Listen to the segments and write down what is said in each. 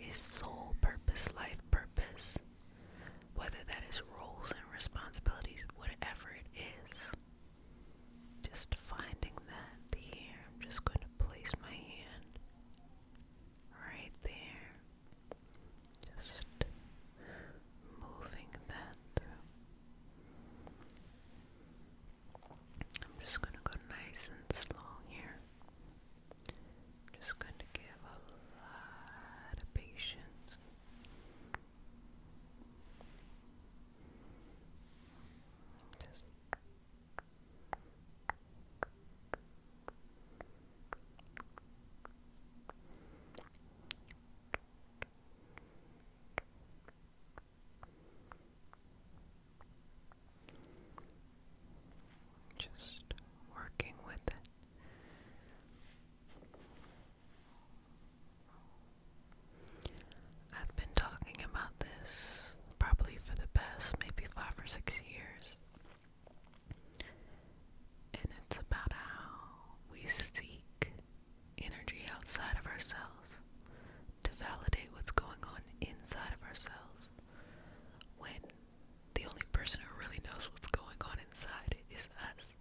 a soul purpose, life purpose, whether that is roles and responsibilities, whatever it is. Just finding that here. I'm just going to place my hand right there. Just moving that through. I'm just going to go nice and slow here. Just going to give a lot of patience. Just working with it. I've been talking about this probably for the past maybe 5 or 6 years. And it's about how we seek energy outside of ourselves to validate what's going on inside of ourselves, when the only person who really knows what's going on inside is us.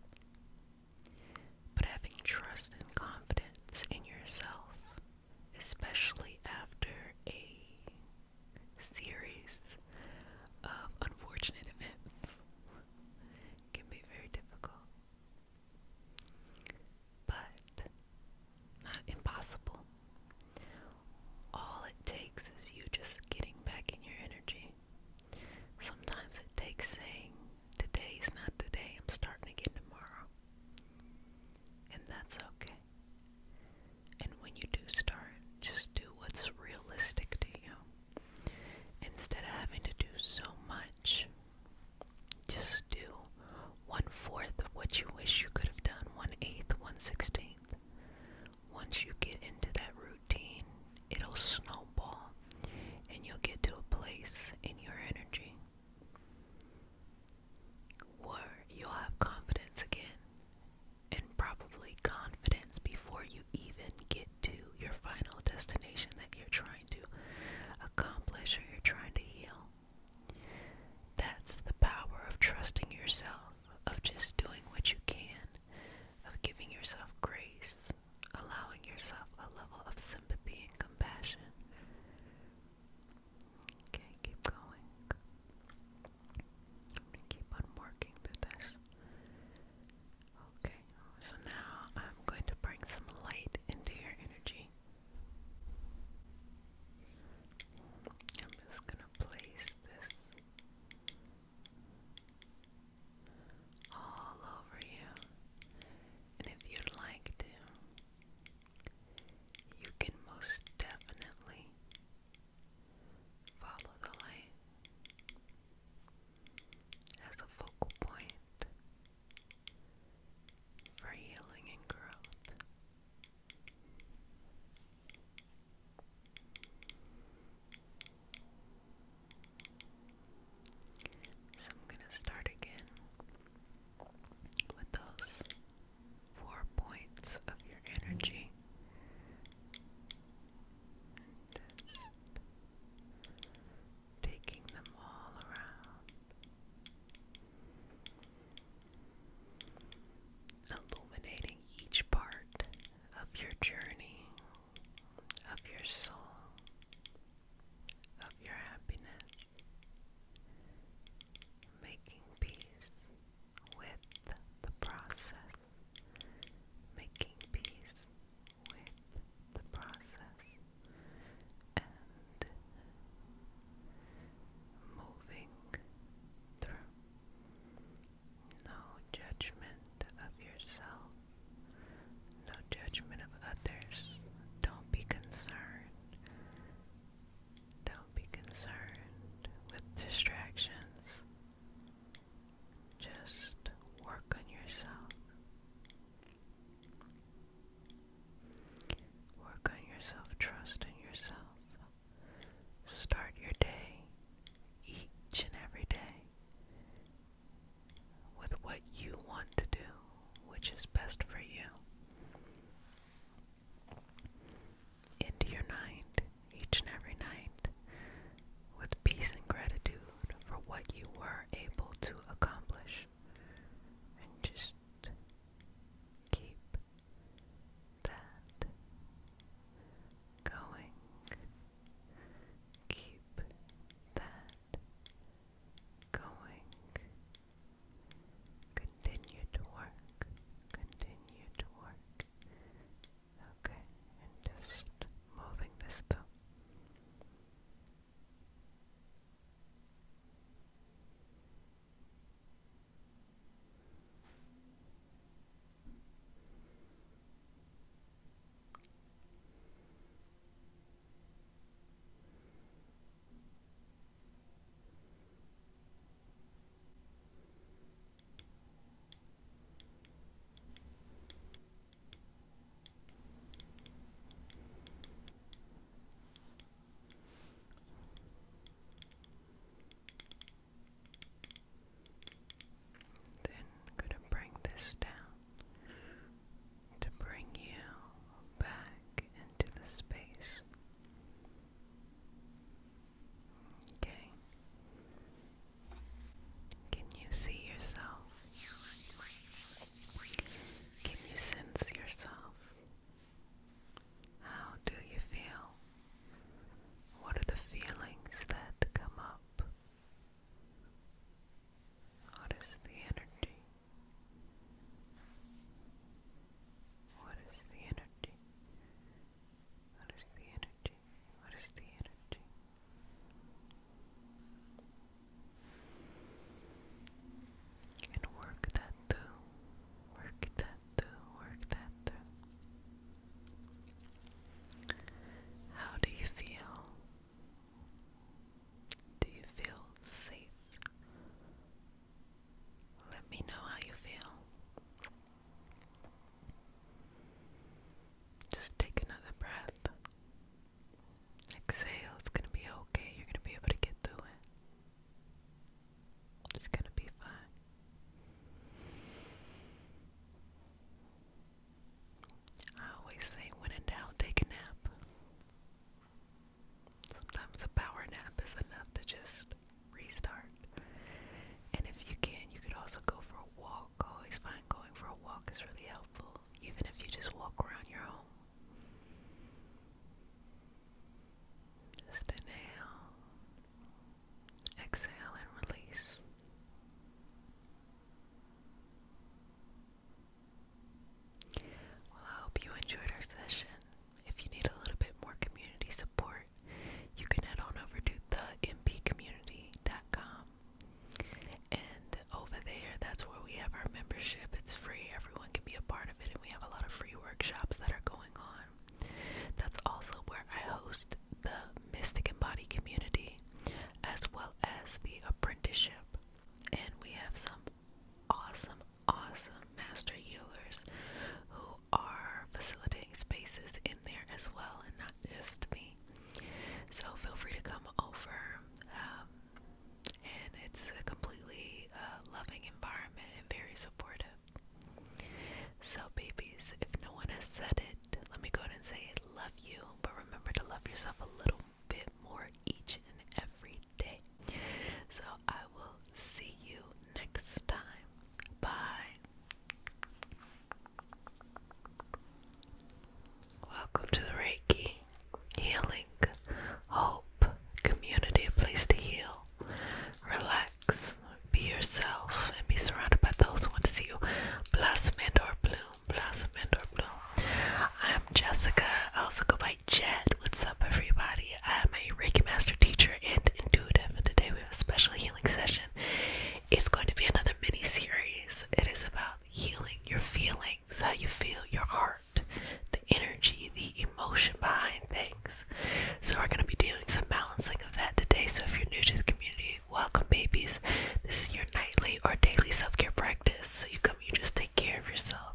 we're going to be doing some balancing of that today. So if you're new to the community, welcome, babies. This is your nightly or daily self-care practice. So you come, you just take care of yourself,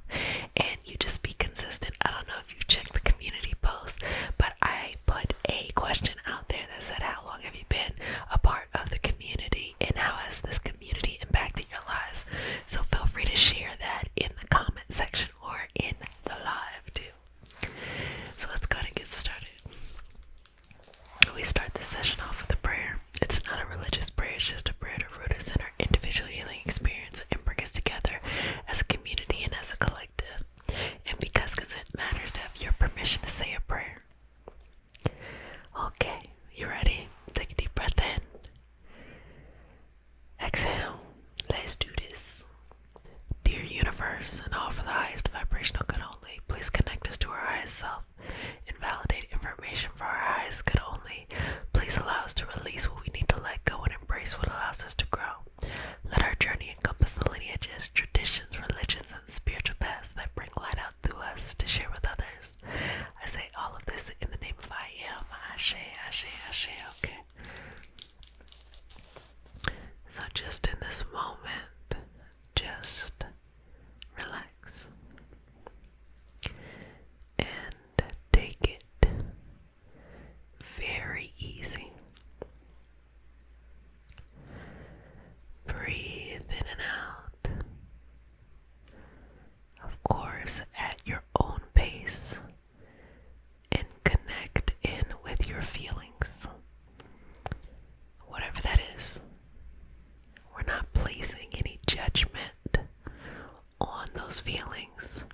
and you just be consistent. I don't know if you've checked the community post, but I put a question out there that said, how long have you been a part of the community, and how has this community impacted your lives? So feel free to share that in the comment section or in the live too. So let's go and get started. We start the session off with a prayer. It's not a religious prayer, it's just a prayer to root us in our individual healing experience and bring us together as a community and as a collective. And because consent matters, to have your permission to say a prayer. Okay, you ready? Take a deep breath in. Exhale. Let's do this. Dear universe, and all for the highest vibrational good only, please connect us to our highest self and validate information for our highest good only. Please allow us to release what we need to let go and embrace what allows us to grow. Let our journey encompass the lineages, traditions, religions, and spiritual paths that bring light out through us to share with others. I say all of this in the name of I am. Ashe, Ashe, Ashe. Okay. So just in this moment, just relax and take it very easy. Breathe in and out, of course, at your own pace, and connect in with your feelings, whatever that is. We're not placing any judgment on those feelings.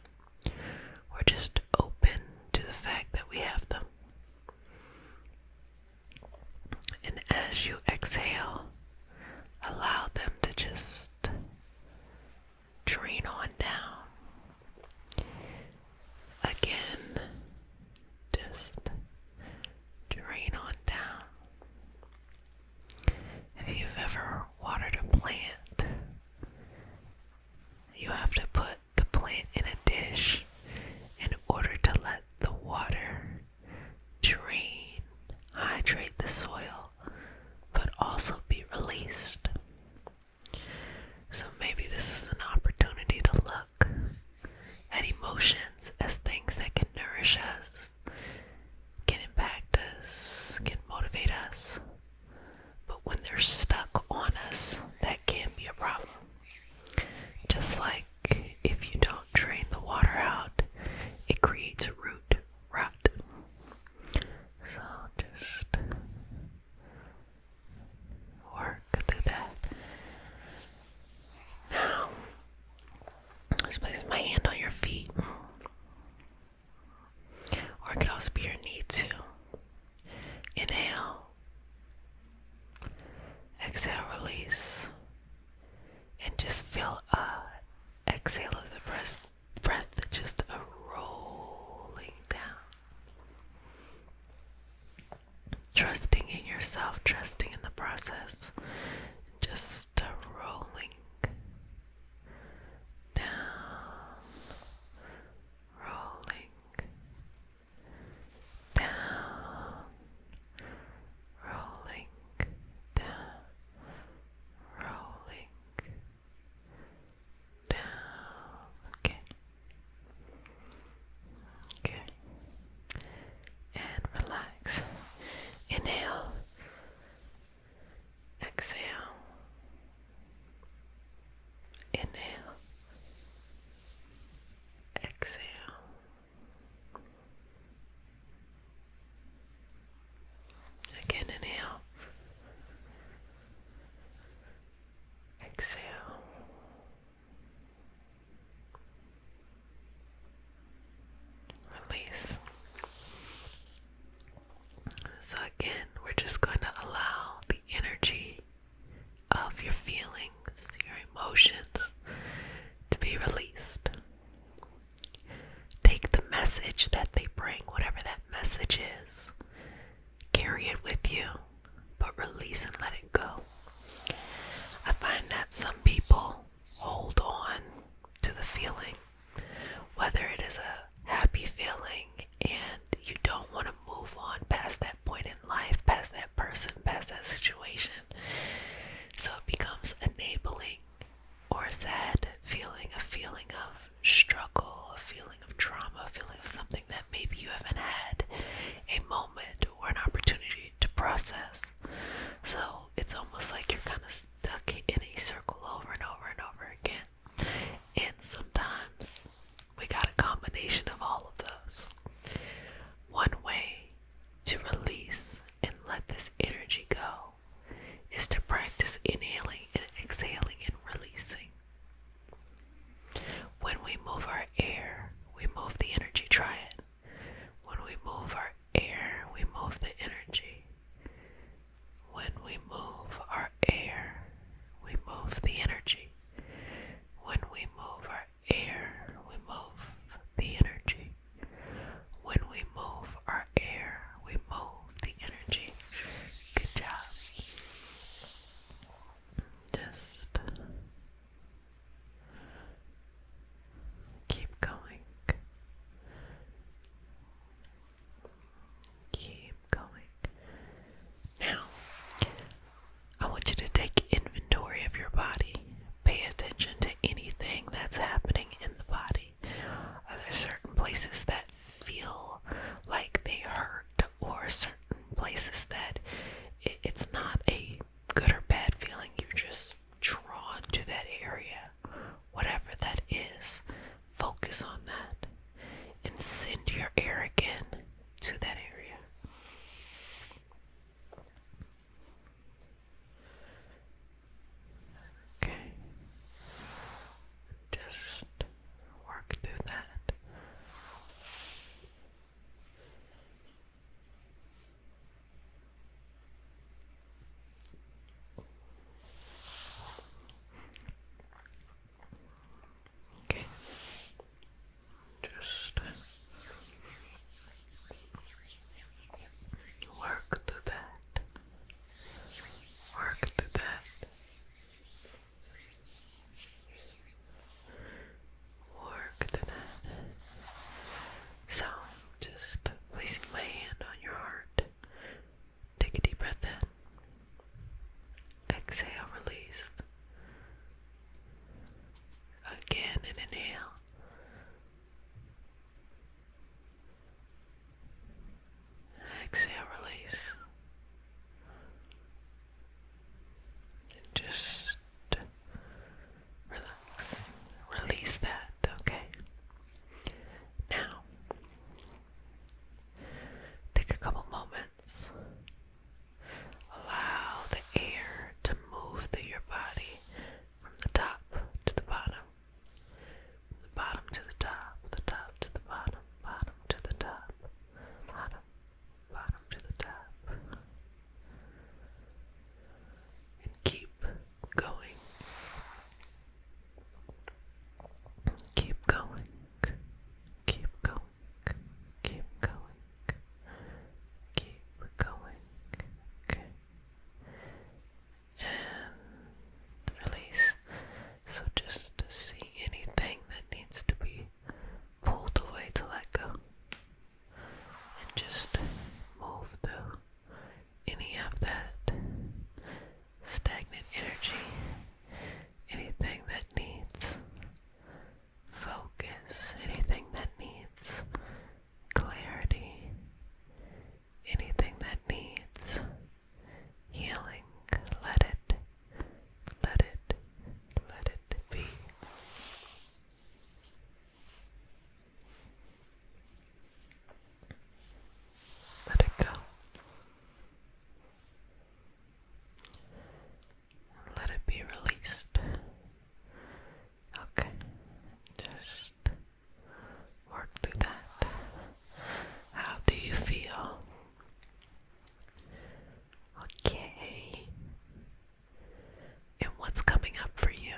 We're just open to the fact that we have them. And as you exhale, allow them to just drain on down. Again, just drain on down. If you've ever watered a plant, you have to put the plant in a dish in order to let the water drain, hydrate the soil, but also be released. So maybe this is an opportunity to look at emotions as things that can nourish us, can impact us, can motivate us. But when they're stuck on us, that can be a problem. Just like if you don't drain the water out, it creates root rot. So just work through that. Now, just place my hand on your feet. Or it could also be your knee too. Inhale. Exhale, release. And just feel exhale of the breath just a rolling down. Trusting in yourself, trusting in the process. Just a rolling down, rolling down, rolling down, rolling down. Okay. Okay. And relax. Inhale. Exhale. Inhale. Exhale. Again, inhale. Exhale. Release. So again, we're just going to allow the energy of your feelings, your emotions, to be released. Take the message that they bring, whatever that message is, carry it with you, but release and let it go. I find that some people hold on to the feeling, whether it is a happy feeling and you don't want to move on past that point in places that it's not a good or bad feeling. You're just drawn to that area, whatever that is. Focus on that and send your air again to that area. Okay, just work through that. Okay, just work through that. Work through that. Work through that. So, just placing my hand on your heart. Take a deep breath in. Exhale, release. Again, and inhale. Exhale, release. And just relax. Release that, okay? Now, take a couple moments. Allow the air to move through your body from the top to the bottom. From the bottom to the top to the bottom to the top, bottom to the top. And keep going. Keep going. Keep going. Keep going. Keep going. Okay. And release. So just see anything that needs to be pulled away to let go. And just move through any of that stagnant energy, anything that needs focus, anything that needs clarity, anything that needs healing. Let it be. Let it go. Let it be released. Okay, just work through that. How do you feel? Okay. And what's coming up for you?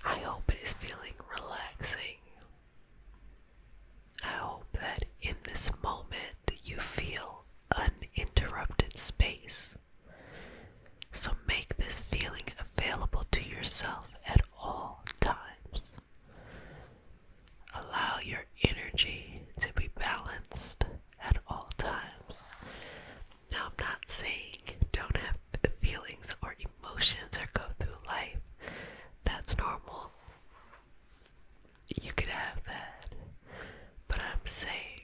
I hope it is feeling relaxing. I hope that in this moment you feel uninterrupted space. So make this feeling available to yourself at all times. Allow your energy to be balanced at all times. Now, I'm not saying don't have feelings or emotions or go through life. That's normal. You could have that. But I'm saying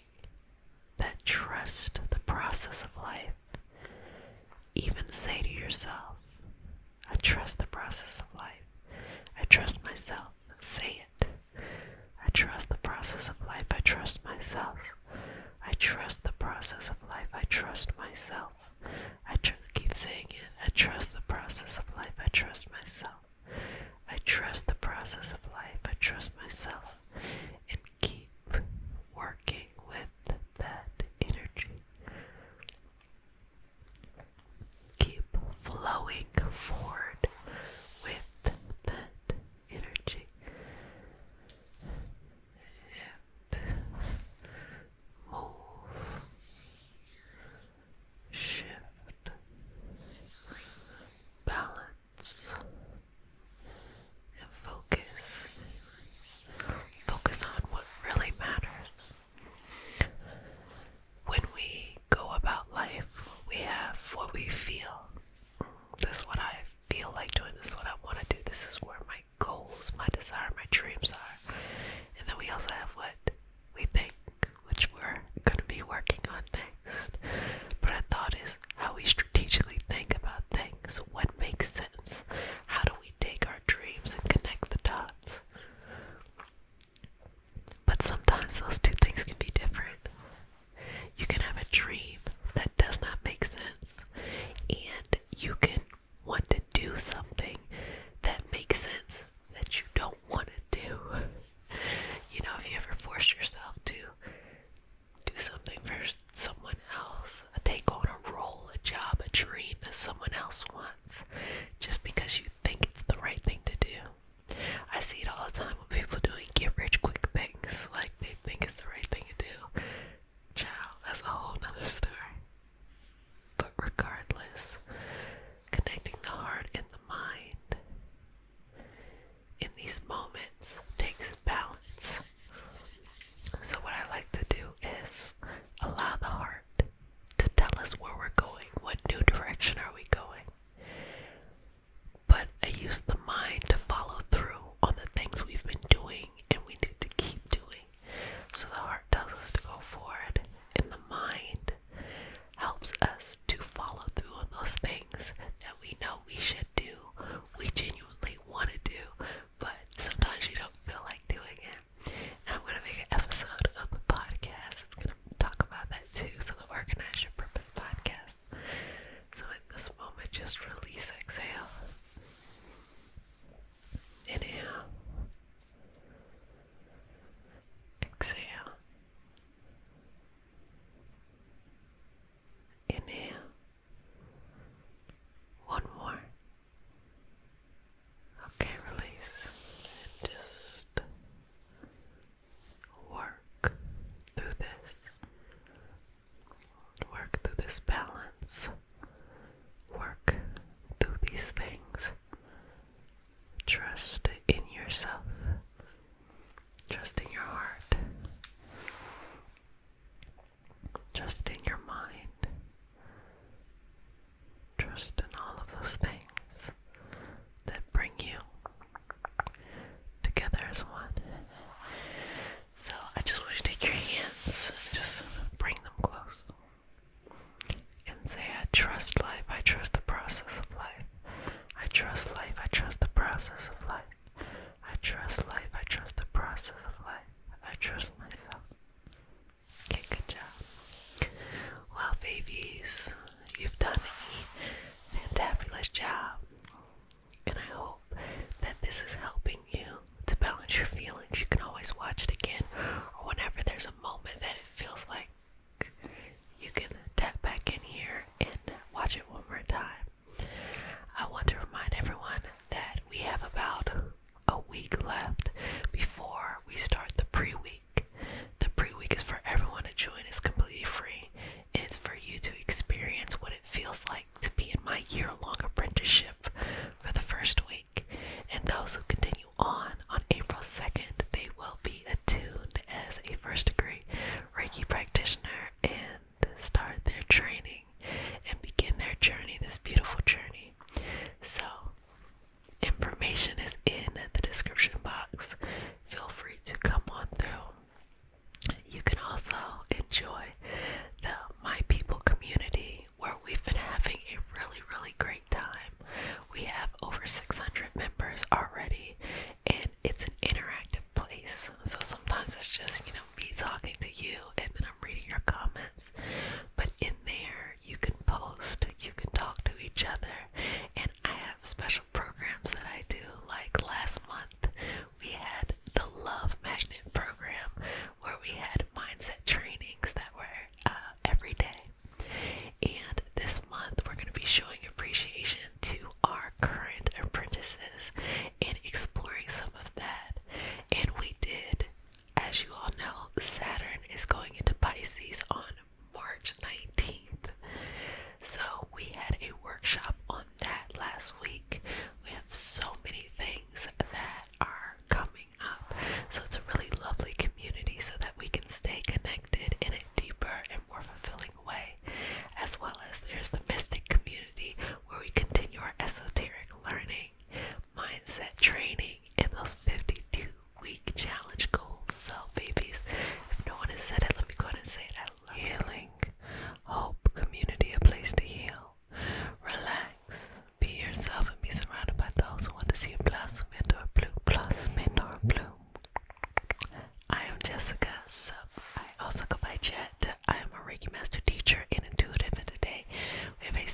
that trust the process of life. Even say to yourself, I trust the process of life. I trust myself. Say it. I trust the process of life. I trust myself. I trust the process of life. I trust myself. Keep saying it. I trust the process of life. I trust myself. I trust the process of life. I trust myself. And keep working with that energy. Keep flowing forward with that energy. And move someone else, take on a role, a job, a dream that someone else wants, just because you think it's the right thing to do. I see it all the time when people doing get rich quick things, like they think it's the right thing to do. Child, that's a whole nother story. But regardless, connecting the heart and the mind in these moments takes balance. So what I like to do is allow the heart to tell us where we're going, what new direction are we going. But I use the mind to follow through on the things we've been doing and we need to keep doing. So the heart tells us to go forward, and the mind helps us to follow through on those things that we know we should do, we genuinely want to do, but sometimes you don't feel like doing it. And I'm going to make an episode of the podcast that's going to talk about that too. So the Organize Your Purpose podcast. So in this moment, just release, exhale. Inhale. Exhale. Inhale. One more. Okay, release. And just work through this. Work through this balance. Work through these things. Trust in yourself. Trust in your heart. Trust in your mind. Trust in all of those things that bring you together as one. So I just want you to take your hands and just bring them close and say, I trust life. I trust the process of life. I trust life. I trust the process of life. I trust life. I trust the process of life. I trust myself. Okay, good job. Well, babies, you've done a fantabulous job. And I hope that this is helping you to balance your feelings. You can always watch it again, or whenever there's a moment that it feels like you can tap back in here and watch it one more time. I want to remind everyone that we have about a week left before we start the pre-week. The pre-week is for everyone to join. It's completely free, and it's for you to experience what it feels like to be in my year-long apprenticeship for the first week. And those who continue on April 2nd, they will be attuned as a first-degree Reiki practitioner and start their training and begin their journey, this beautiful journey. So, information is in the description box. Feel free to come on through. You can also enjoy the My People community, where we've been having a really, really great time. We have over 600 members already, and it's an interactive place. So sometimes it's just, me talking to you, and then I'm reading your comments. But in there, you can post, you can talk to each other, and I have special programs that I do. Like last month, we had the Love Magnet program, where we had mindset trainings that were every day. And this month, we're going to be showing appreciation to our current apprentices and exploring some of that. And we did, as you all know, Saturn is going into Pisces on March 19th. So we had a workshop on that last week. We have so many things that are coming up. So it's a really lovely community so that we can stay connected in a deeper and more fulfilling way. As well as there's the Mystic community, where we continue our esoteric learning, mindset training, and those 52-week challenge goals. So babies, if no one has said it, let me go ahead and say it. I love healing, hope, community, a place to heal. Relax, be yourself, and be surrounded by those who want to see you blossom into a bloom, blossom into a bloom. I am Jessica, so I also go by Jet. I am a Reiki master teacher and intuitive, and today we have a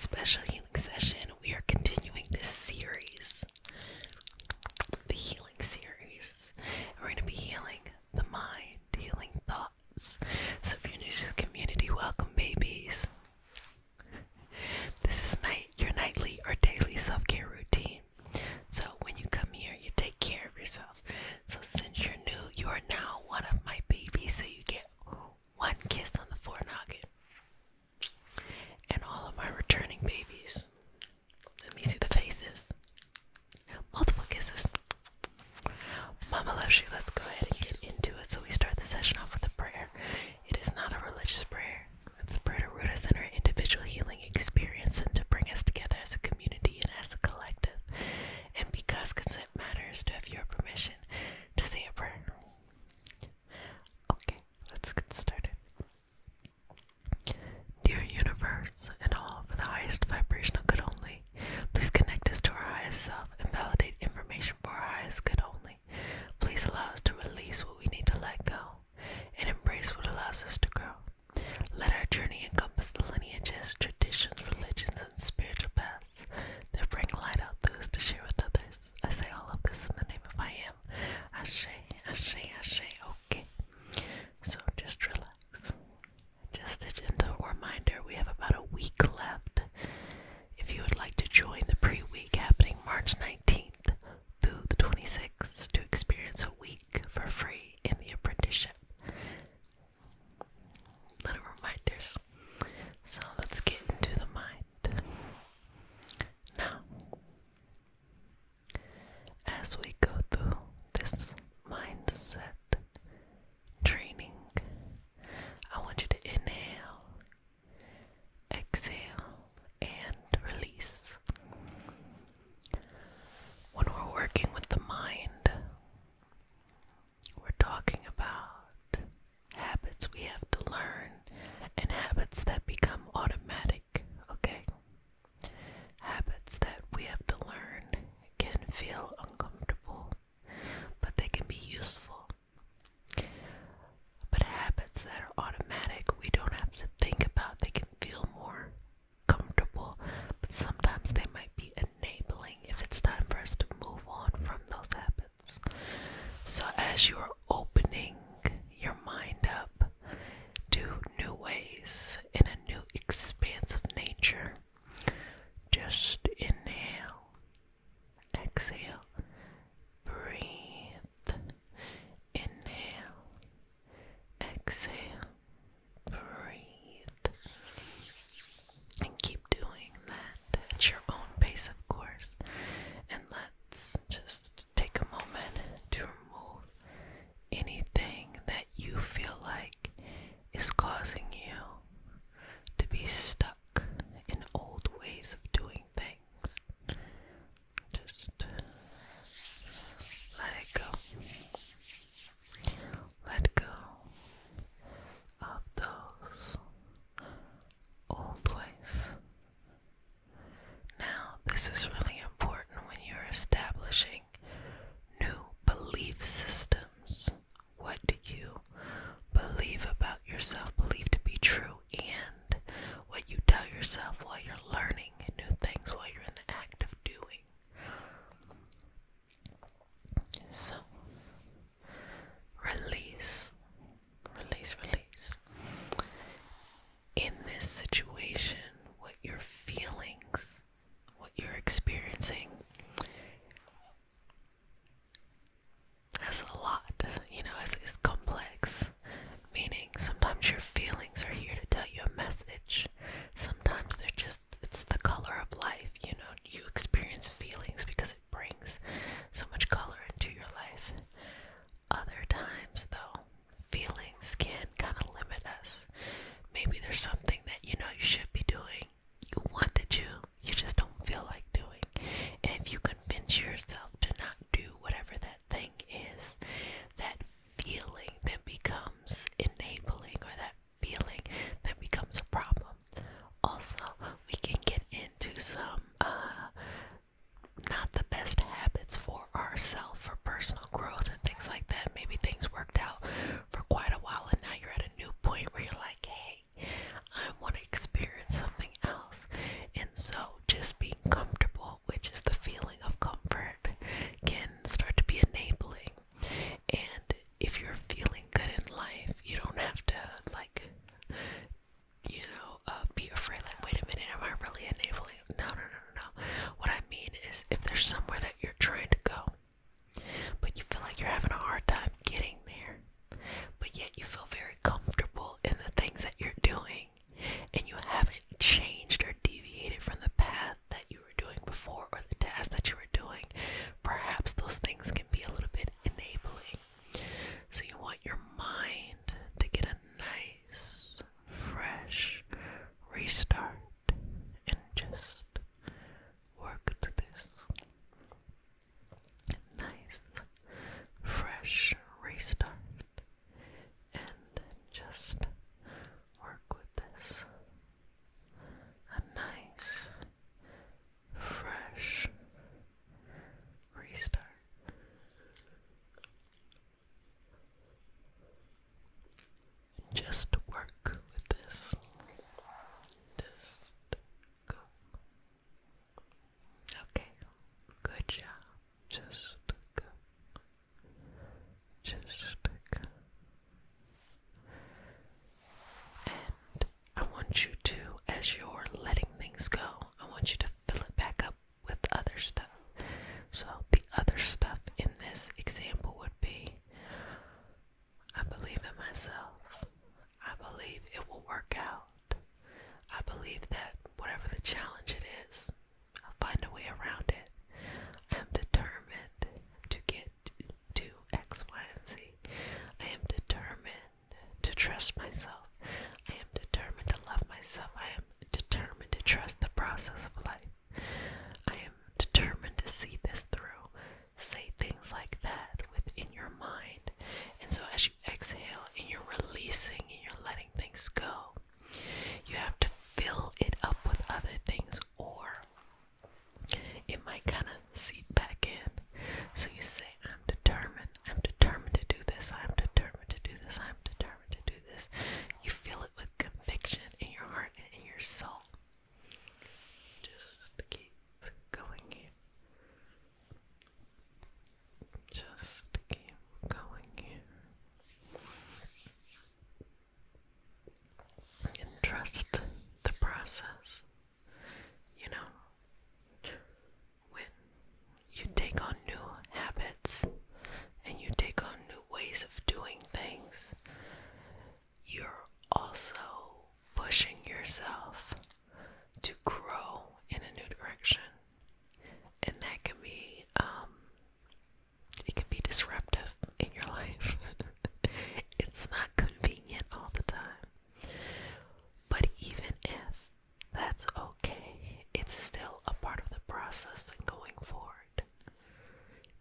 yourself while you're learning new things, while you're in the act of doing. So, release, release, release. In this situation, what your feelings, what you're experiencing, that's a lot, it's complex. Meaning, sometimes your feelings are here to tell you a message. Sometimes it's the color of life. You experience feelings because it brings so much color into your life. Other times, though, feelings can kind of limit us. Maybe there's something that you should be doing. You want to do, you just don't feel like doing. And if you convince yourself to not do whatever that thing is, that feeling then becomes enabling, or that feeling then becomes a problem. Also, we can get into some not the best habits for ourselves, for personal growth and things like that. Maybe things worked out for quite a while and now you're at a new point where you're like, hey, I want to experience something else. And so just being comfortable, which is the feeling of comfort, can start to be enabling. And if you're feeling good in life, you don't have to be afraid, like, wait a minute, am I really enabling? No. What I mean is, if there's somewhere that you're trying to go, but you feel like you're having a hard time getting there, but yet you feel very comfortable in the things that you're doing, and you haven't changed or deviated from the path that you were doing before, or the task that you were doing, perhaps those things can be a little bit enabling. So you want your mind to get a nice, fresh restart and just work through this. Nice, fresh restart and just work with this. A nice, fresh restart. Just work with this. Just go. Okay, good job. Just go. Just go. And I want you to, as you're letting things go, I want you to fill it back up with other stuff. So the other stuff in this example would be, I believe in myself. I believe it will work out. I believe that whatever the challenge it is, I'll find a way around it. I am determined to get to X, Y, and Z. I am determined to trust myself. I am determined to love myself. I am determined to trust the process of life. I am determined to see this through. Say things like that within your mind. And so as you exhale and you're releasing and you're letting things go, you have to fill it up with other things, or it might kind of seep back in. So you say, I'm determined to do this, I'm determined to do this, I'm determined to do this. You fill it with conviction in your heart and in your soul. Just keep going here. Just keep going here. And trust the process. When you take on new habits and you take on new ways of doing things, you're also pushing yourself to grow in a new direction. And that can be, it can be disruptive in your life. It's not convenient all the time. But even if that's okay, it's still a part of the process and going forward.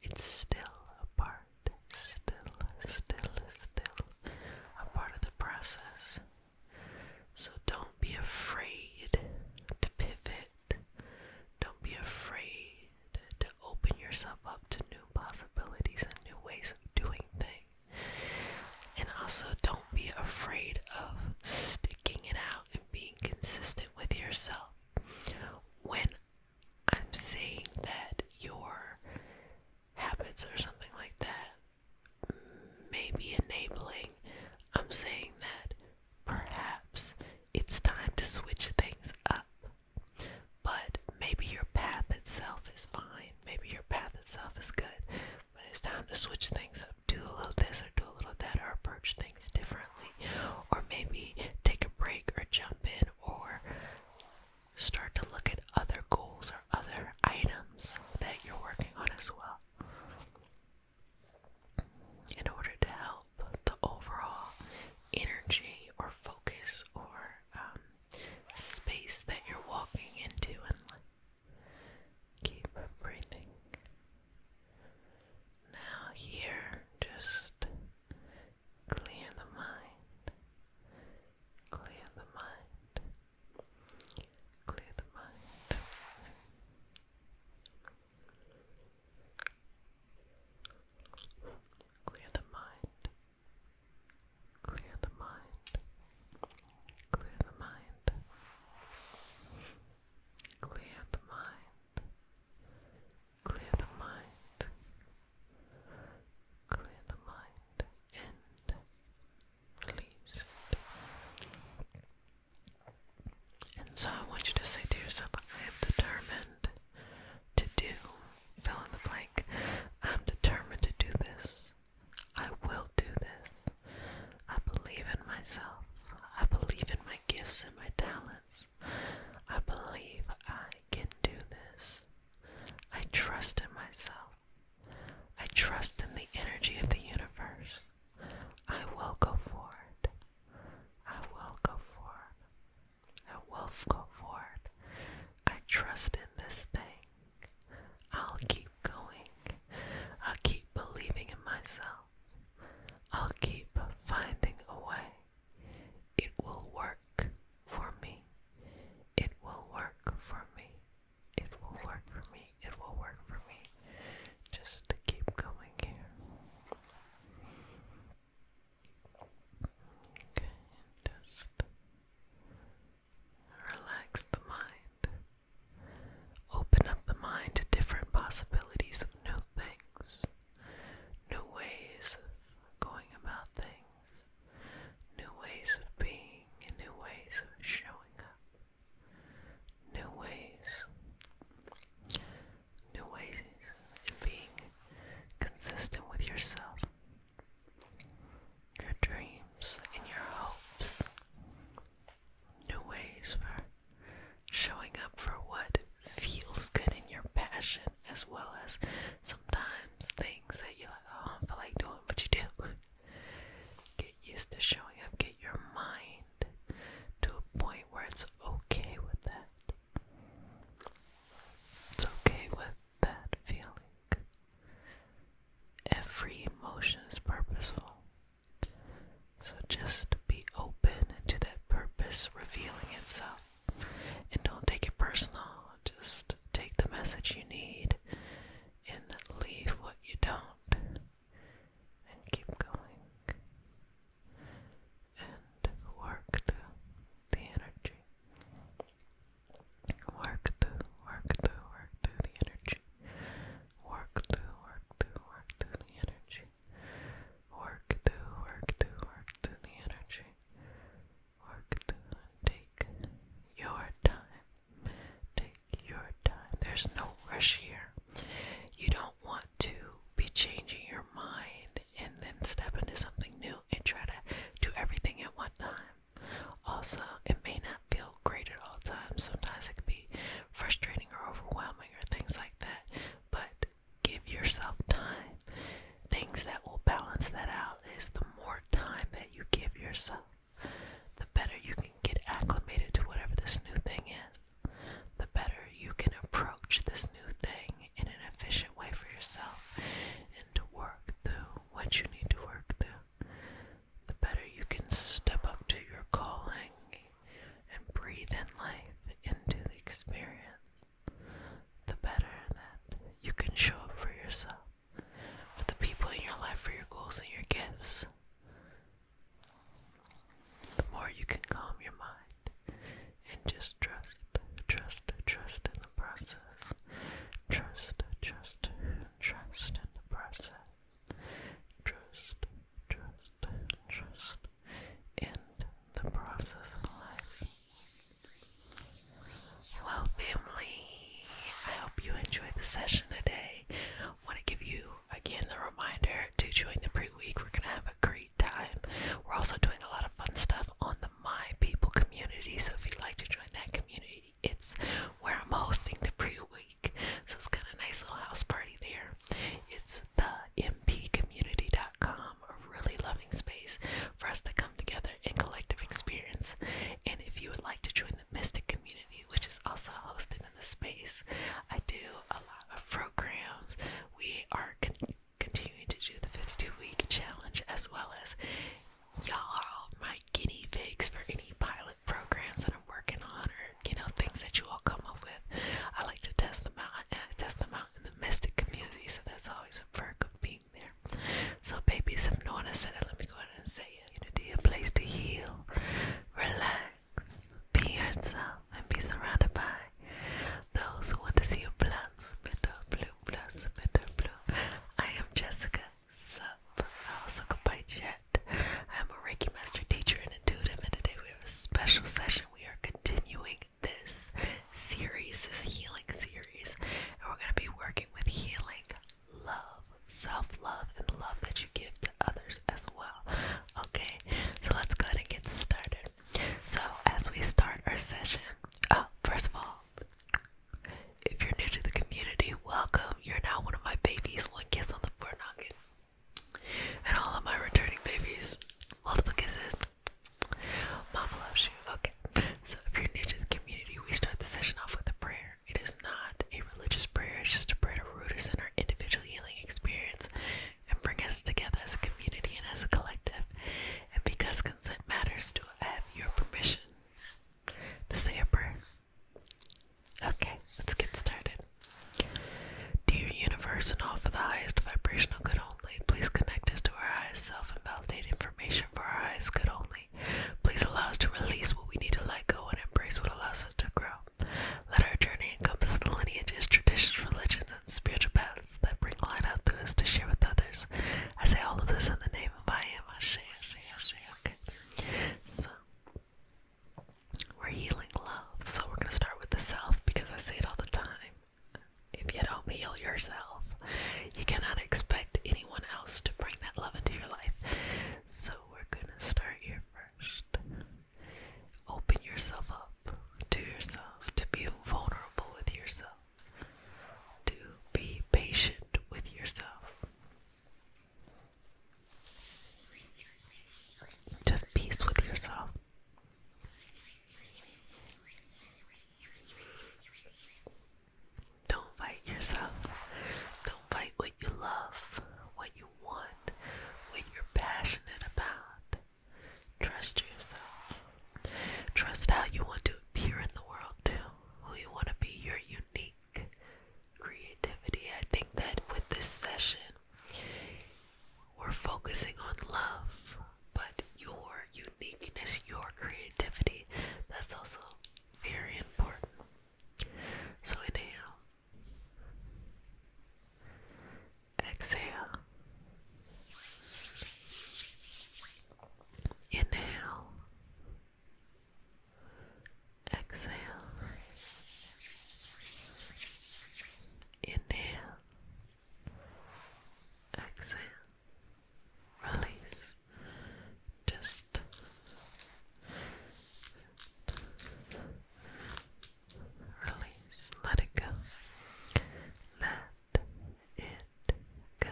It's still a part, still a part of the process. So don't be afraid to switch things up. But maybe your path itself is fine. Maybe your path itself is good. But it's time to switch things up. Do a little this or do a little that, or approach things differently. Or maybe take a break or jump in, or start to look at other goals or other items that you're working on as well, in order to help the overall energy or focus or space that you're walking into. And keep breathing. Now here, just clear the mind. Clear the mind. Clear the mind. Clear the mind. Clear the mind. Clear the mind. Clear the mind. Clear the mind. Clear the mind. And release it. And so I want you to say to yourself, I am determined to do, fill in the blank. I'm determined to do this. I will do this. I believe in myself. I believe in my gifts and my talents. I believe I can do this. I trust in myself. I trust in the energy of the universe. I will go forward. I will go forward. I will go forward. I trust in this thing. I'll keep going. I'll keep believing in myself. I'll keep finding a way. It will work for me. It will work for me. It will work for me. It will work for me. Just to keep going here. Okay, just relax the mind. Open up the mind to different possibilities of new things, new ways of going about things, new ways of being, and new ways of showing up, new ways in being consistent with yourself, your dreams, and your hopes, new ways for showing up for what feels good in your passion, as well as sometimes things that you're like, oh, I don't feel like doing, but you do. Get used to showing up. Get your mind to a point where it's okay with that. It's okay with that feeling. Every emotion is purposeful. So just be open to that purpose revealing itself. And don't take it personal. Just take the message you need and leave what you don't. And keep going. And work through the energy. Work through the energy. Work through the energy. Work through the energy. Work through and take your time. Take your time. There's no rush here. You don't want to be changing your mind and then step into something new and try to do everything at one time. Also, it may not feel great at all times. Sometimes it can be frustrating or overwhelming or things like that. But give yourself time. Things that will balance that out is the more time that you give yourself, the better you can get acclimated to whatever this new thing is. The better you can approach this new thing yourself and be surrounded by those who want to see you plus, bitter blue, plus, bitter blue. I am Jessica Sup. I also go by Jet. I am a Reiki Master Teacher and Intuitive, and today we have a special session. We are continuing this series, this healing series, and we're going to be working with healing love, self-love, and the love that you give to others as well. Okay, so let's go ahead and get started. So as we start our session, first of all, if you're new to the community, welcome. You're now one of my babies. One kiss on the forehead. And all of my returning babies, multiple kisses. Mama loves you. Okay, so if you're new to the community, we start the session off with a prayer. It is not a religious prayer. It's just a prayer to root us in our individual healing experience and bring us together as a community and as a collective. And because consent matters, do I have your permission to say a prayer? Okay, let's get started. Dear universe, and all for the highest vibrational good only, please connect us to our highest self and validate information for our highest good only. Please allow us to release what we need to let go and embrace what allows us to grow. Let our journey encompass the lineages, traditions, religions, and spiritual paths that bring light out through us to share with others. I say all of this in the name of I am Ashe, Ashe, Ashe. Okay, so we're healing love, so we're going to start with the self because I say it all the time. If you don't heal yourself, you cannot expect anyone else to bring that love into your life. So we're going to start here first. Open yourself up to yourself, to be vulnerable with yourself, to be patient with yourself, to have peace with yourself. Don't fight yourself. Don't fight what you love, what you want, what you're passionate about. Trust yourself. Trust how you want to appear in the world too, who you want to be, your unique creativity. I think that with this session, we're focusing on love, but your uniqueness, your creativity, that's also very important. So inhale, exhale, inhale, exhale, inhale, exhale, release. Just release, let it go. Let it go.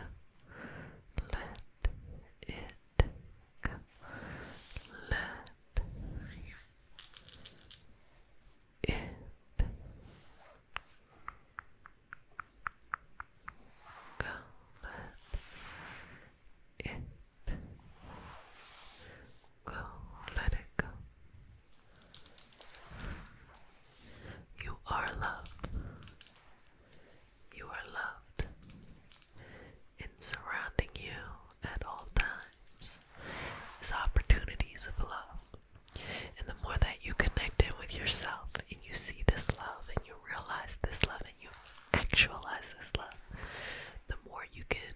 Let it go. Let it go. Let it go. Let it go. You are loved. You are loved. And surrounding you at all times is opportunities of love. And the more that you connect in with yourself and you see this love and you realize this love and you actualize this love, the more you can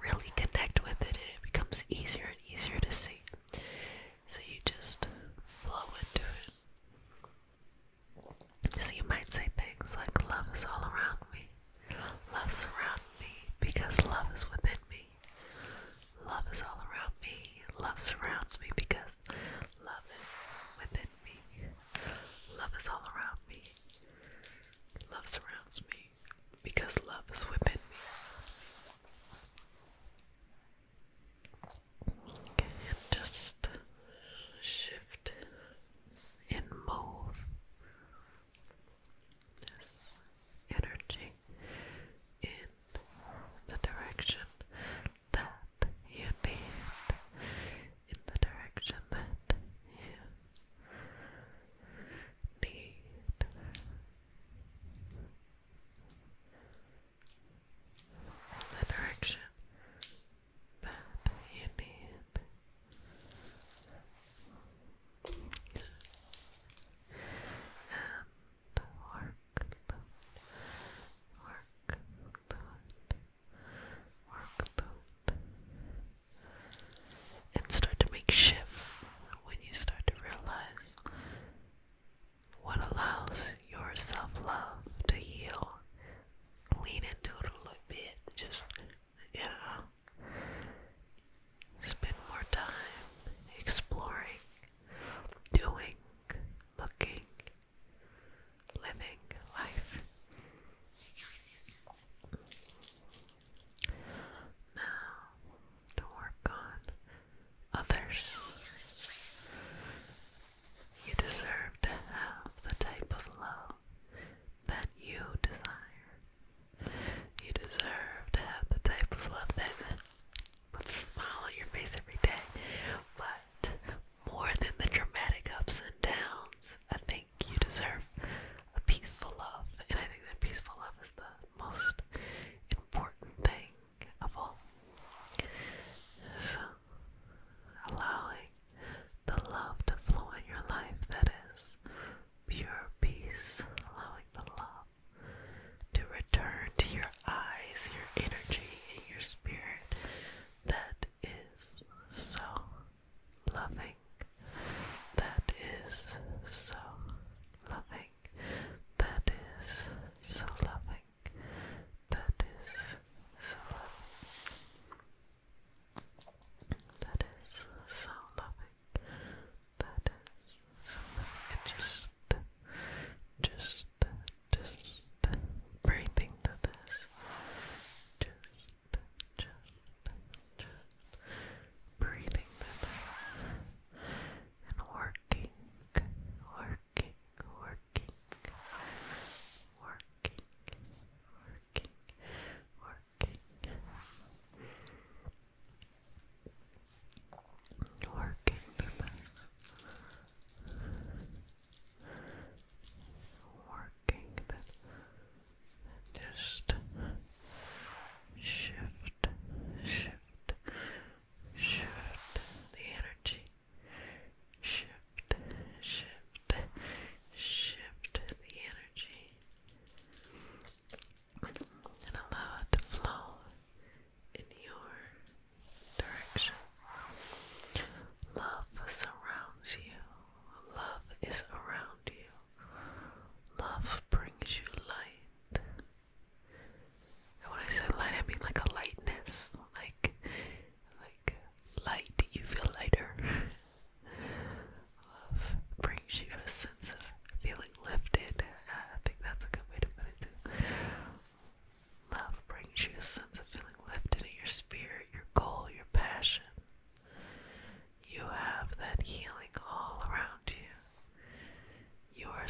really connect with it and it becomes easier and easier to see. So you just flow into it. So you might say things like, love is all around me. Love surrounds me because love is within me. Love is all around me. Love surrounds me because love is within me. Love is all around me. Love surrounds me because love is within me. Okay, and just shift and move this energy in the direction that you need, in the direction that you need.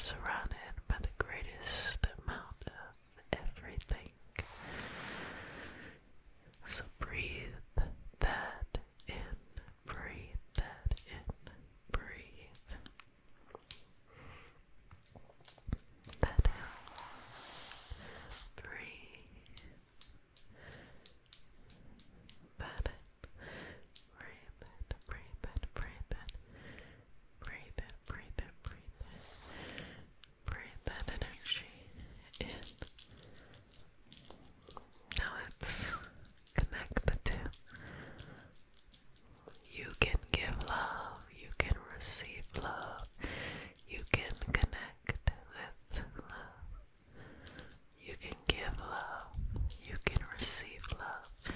surrounded by the greatest amount of everything. So breathe that in, breathe that in, breathe that in, breathe that in, breathe it, breathe it, breathe it, breathe it, breathe it, breathe it, breathe that energy in. Now let's connect the two. You can give love, you can receive love, you can connect with love. You can give love, you can receive love, and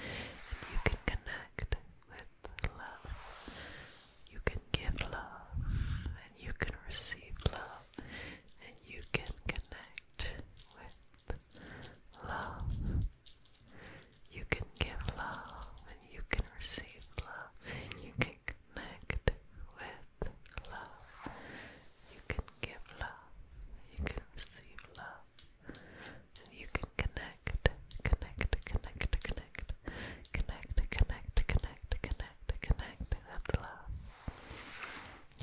you can connect with love. You can give love, and you can receive love, and you can connect with love. You can give love, and you can receive love, and you can connect with love. You can give love, you can receive love, and you can connect with love.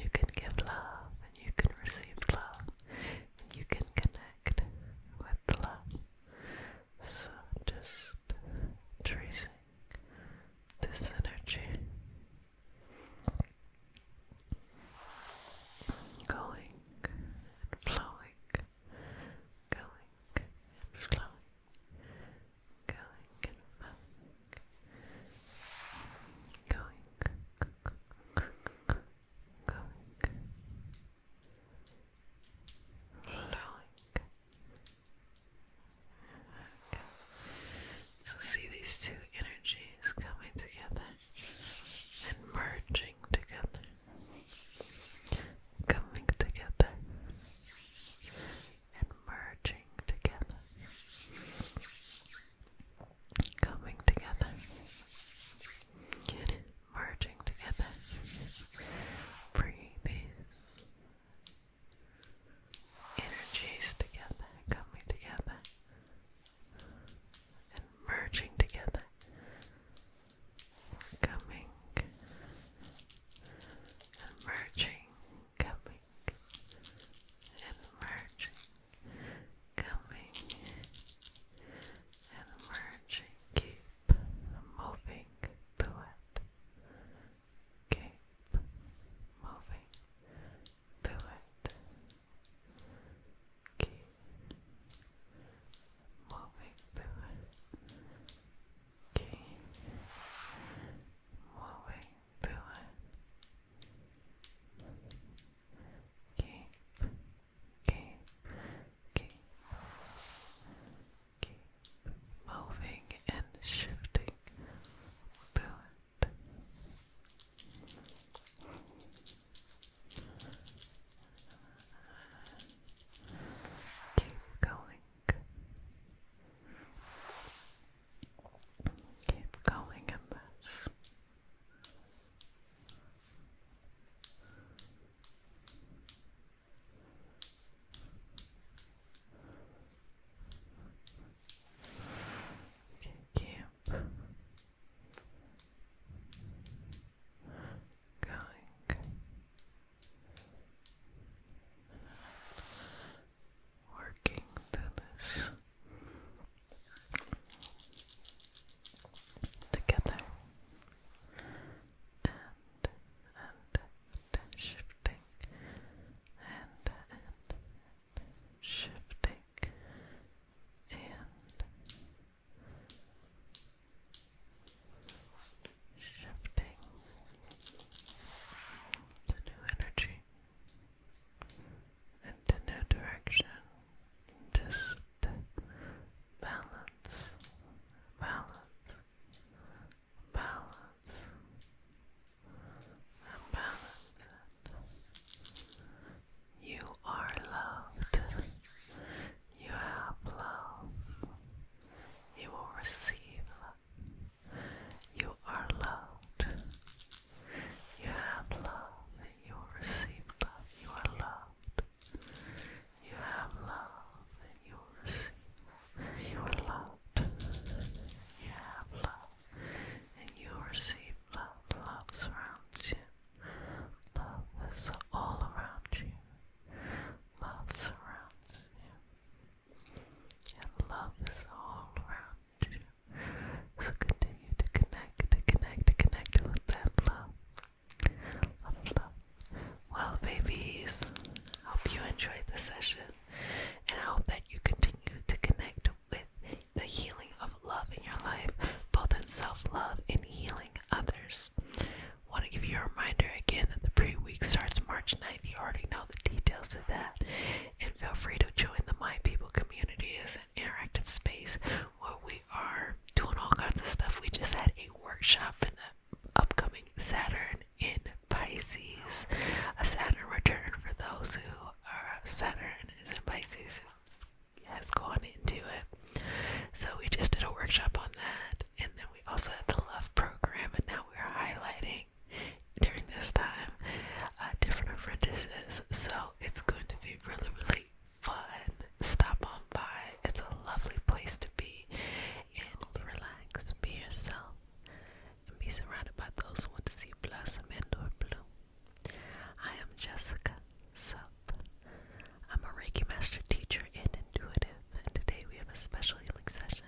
You can give love, and you can receive love, and you can connect with love. So just tracing this energy, going and flowing, going and flowing, going and flowing, going, flowing. So see these two energies coming together and merging together, coming together and merging together, coming together, merging together. Bring these energies together, coming together and merging together. the session. And I hope that you continue to connect with the healing of love in your life, both in self-love and healing others. Want to give you a reminder again that the pre-week starts March 9th. You already know the details of that. And feel free to join the My People community as an interactive space where we are doing all kinds of stuff. We just had a workshop for the upcoming Saturn in Pisces. A Saturn return for those who are Saturn is in Pisces has gone into it. So we just did a workshop on that, and then we also had the love program, and now we're highlighting during this time different apprentices. So it's going to be really, really fun. Stop on by. It's a lovely place to be, and relax, be yourself, and be surrounded by those who want to see blossom and/or bloom. I am Jessica Sup. I'm a Reiki master teacher and intuitive, and today we have a special healing session.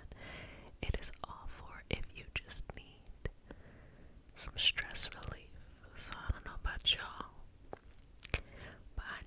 It is all for if you just need some stress relief. So I don't know about y'all, but I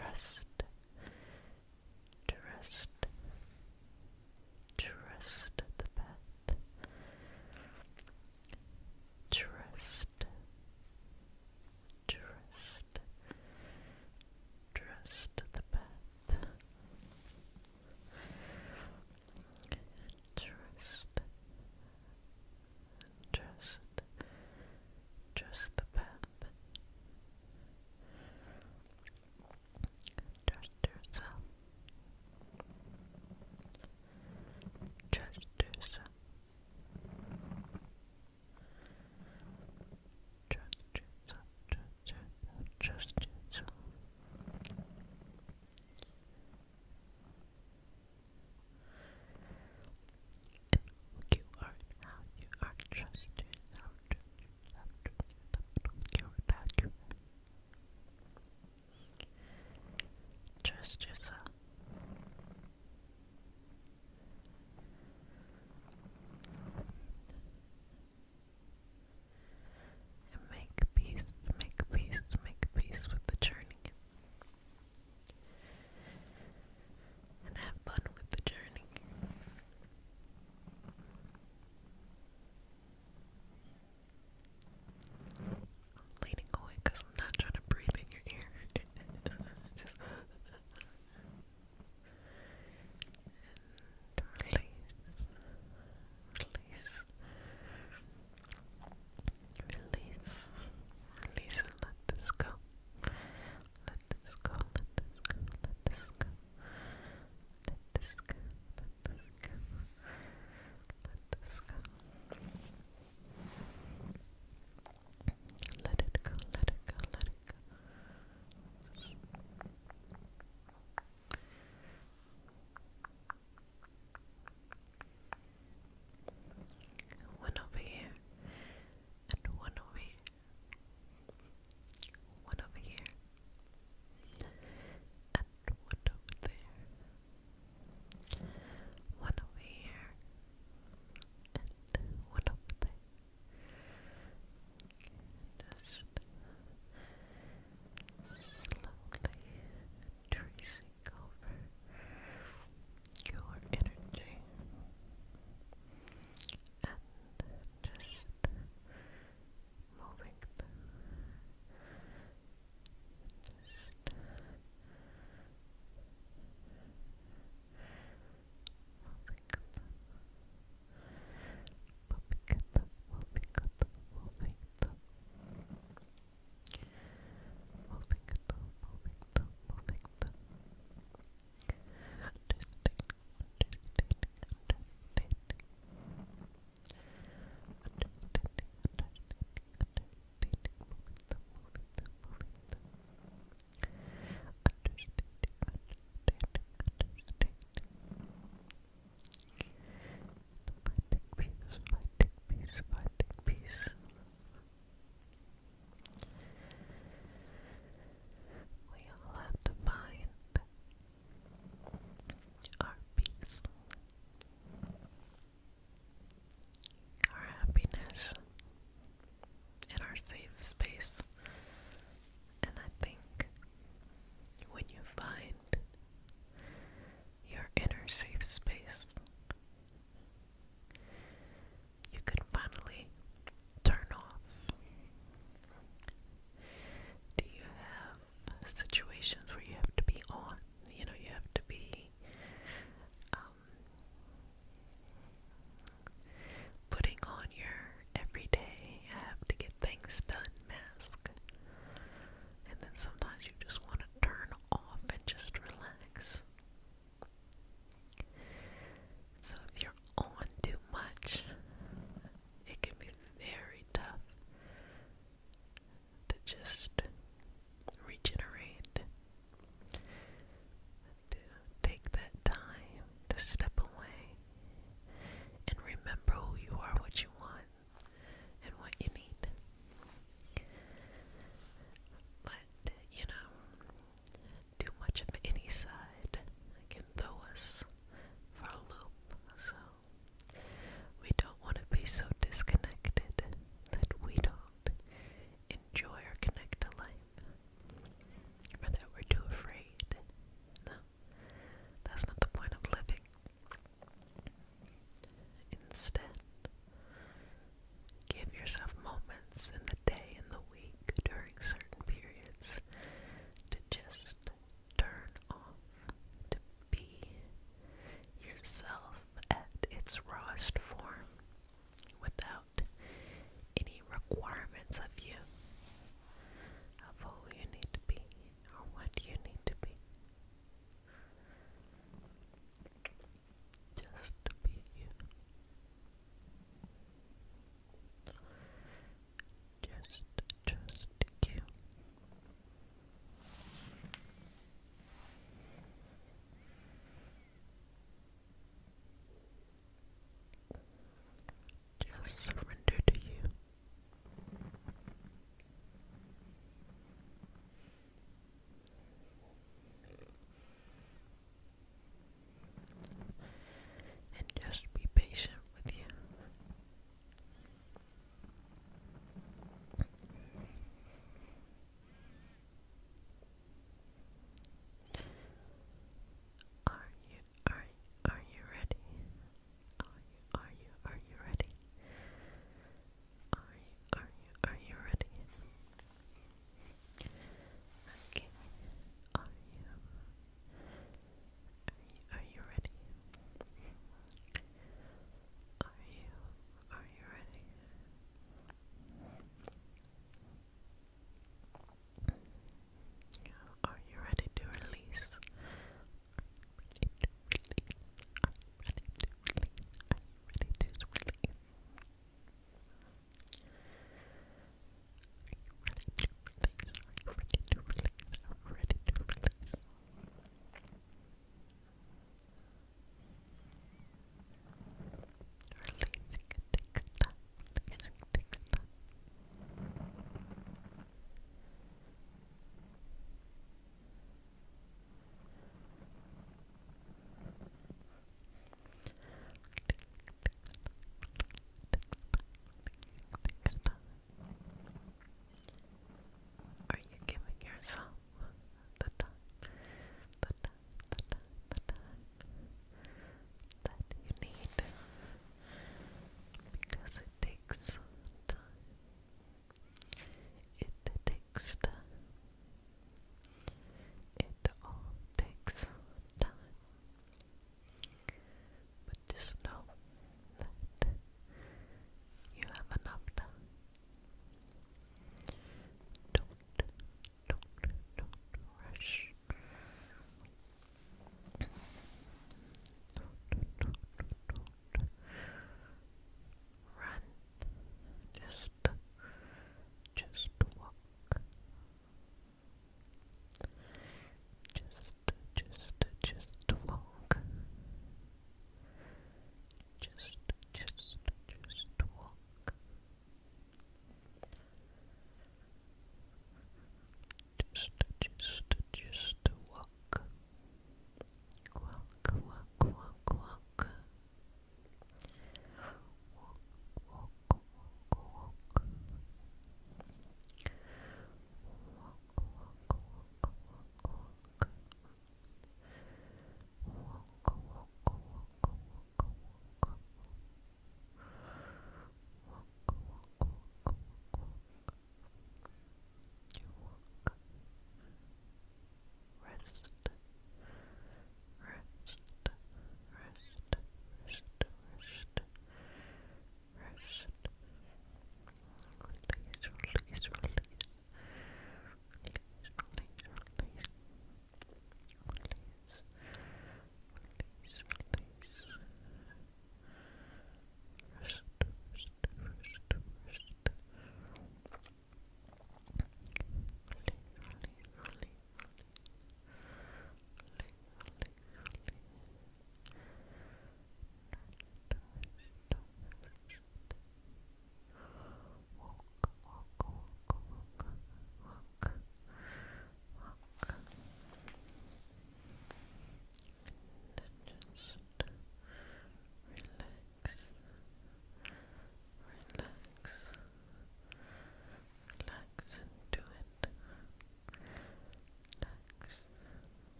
Trust, trust, trust the path. Trust, trust, trust the path. Trust, trust, trust the path. Trust yourself. Trust yourself. Trust yourself. Trust yourself. And you are how you are. Trust yourself. Trust yourself. And make peace with the journey. And have fun with the journey. I'm leaning away because I'm not trying to breathe in your ear. Just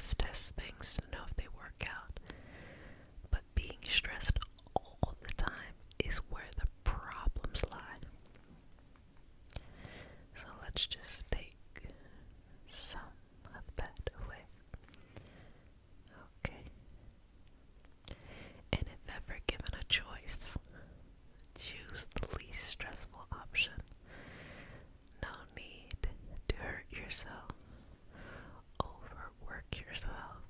stress test things to know if they work out. But being stressed all the time is where the problems lie. So let's just take some of that away. Okay. And if ever given a choice, choose the least stressful option. No need to hurt yourself, overwork yourself,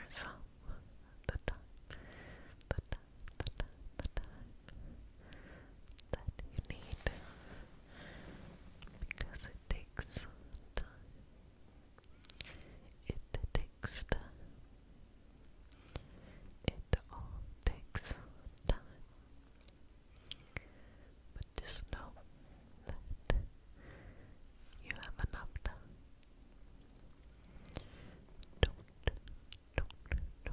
yourself the time, the time, the time, the time that you need, because it takes time. It takes time. It all takes time. But just know that you have enough time. Don't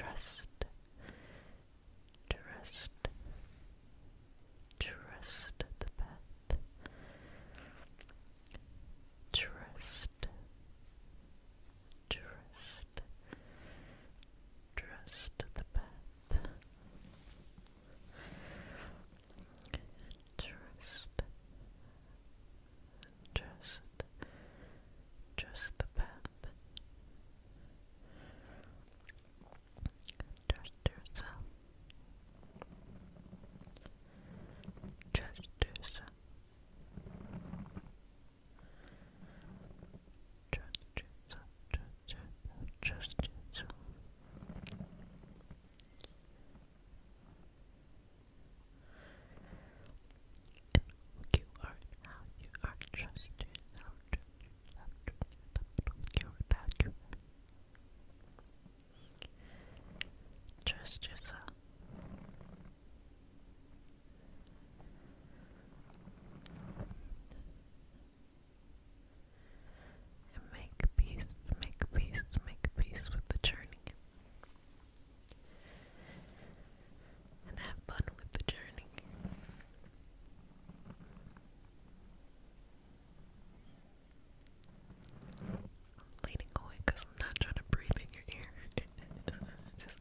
trust, trust, trust the path, trust, trust, trust the path, trust, trust, trust the path, trust yourself, trust yourself, trust yourself, trust yourself. You are how you are. Trust yourself. Trust yourself. And make peace with the journey. And have fun with the journey. I'm leaning away because I'm not trying to breathe in your ear. Just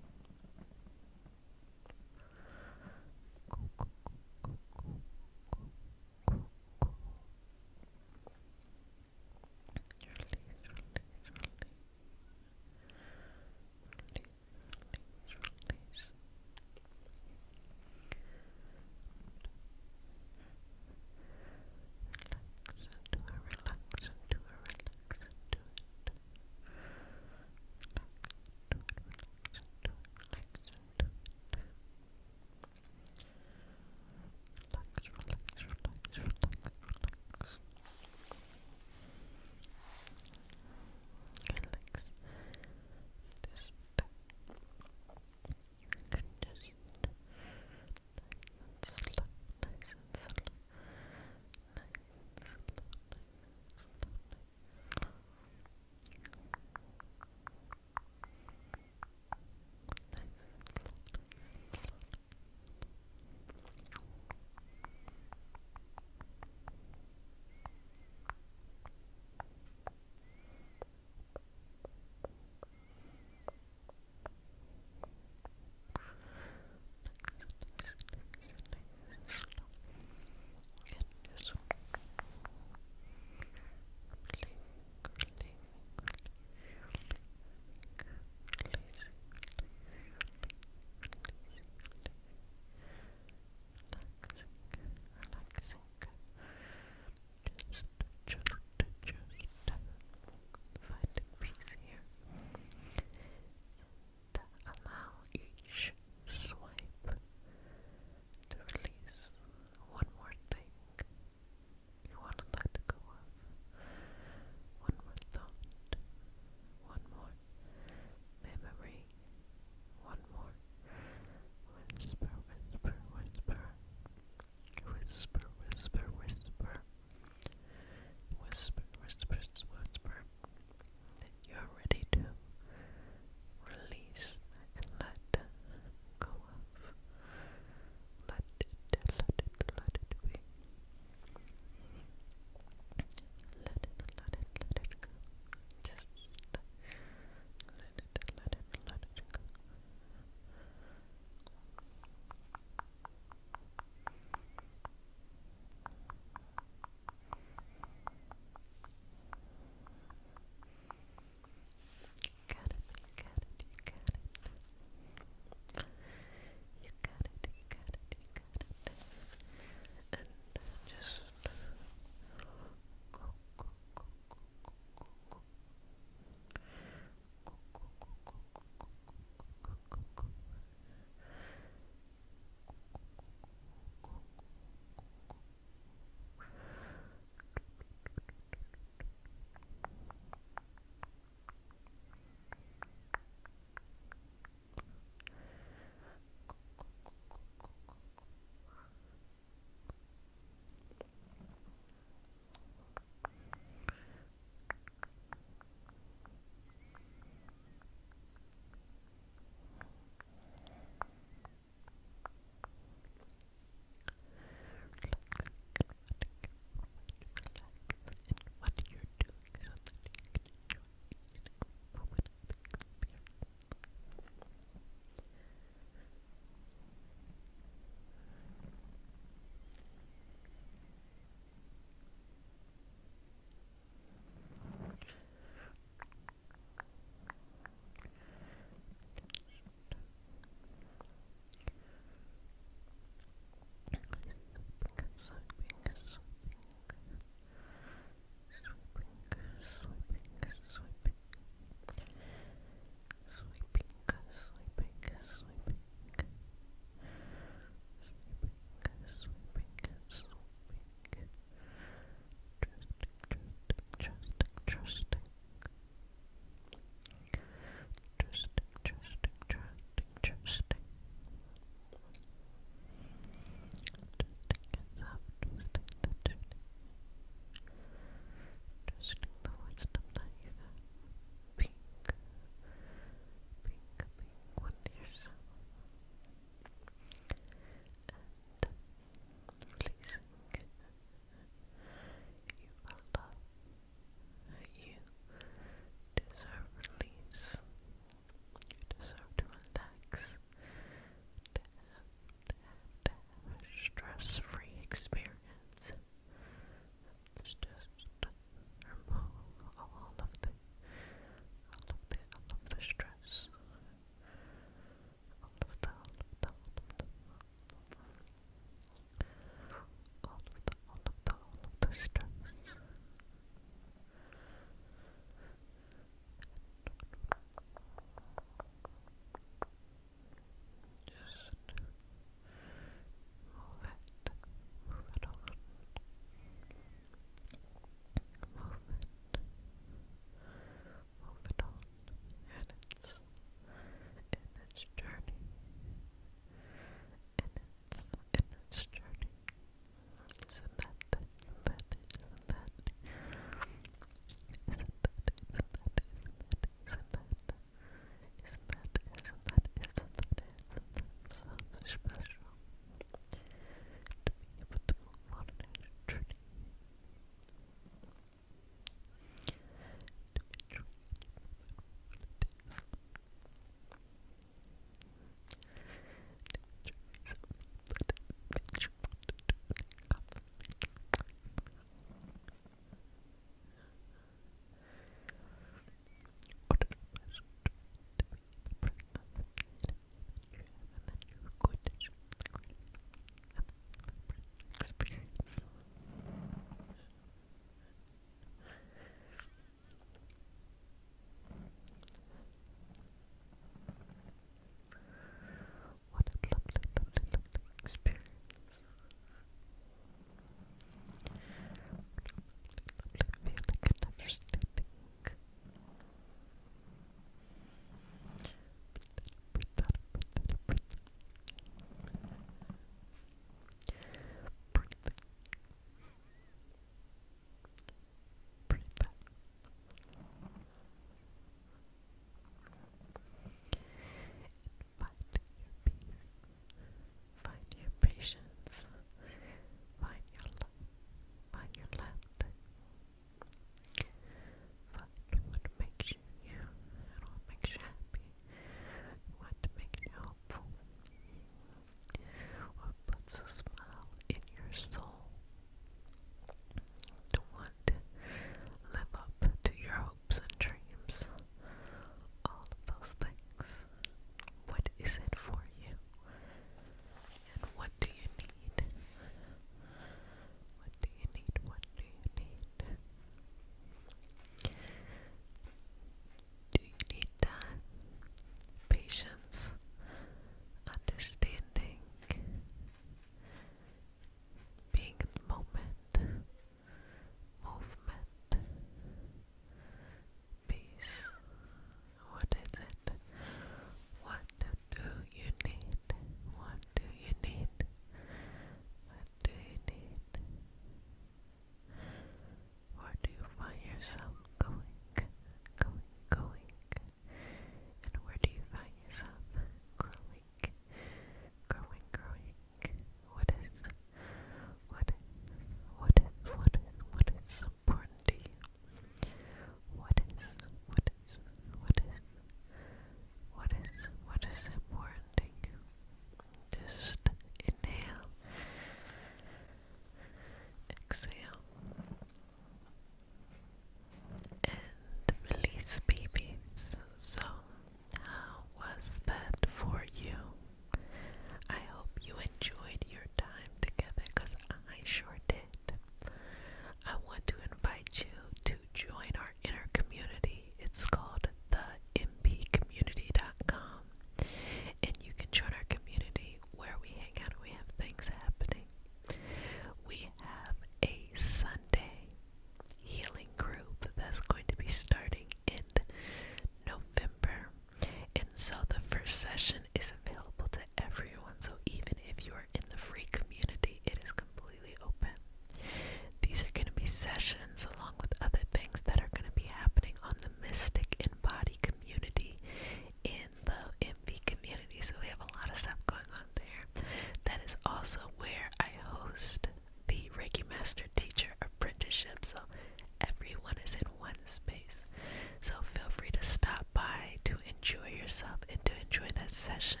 yourself and to enjoy that session.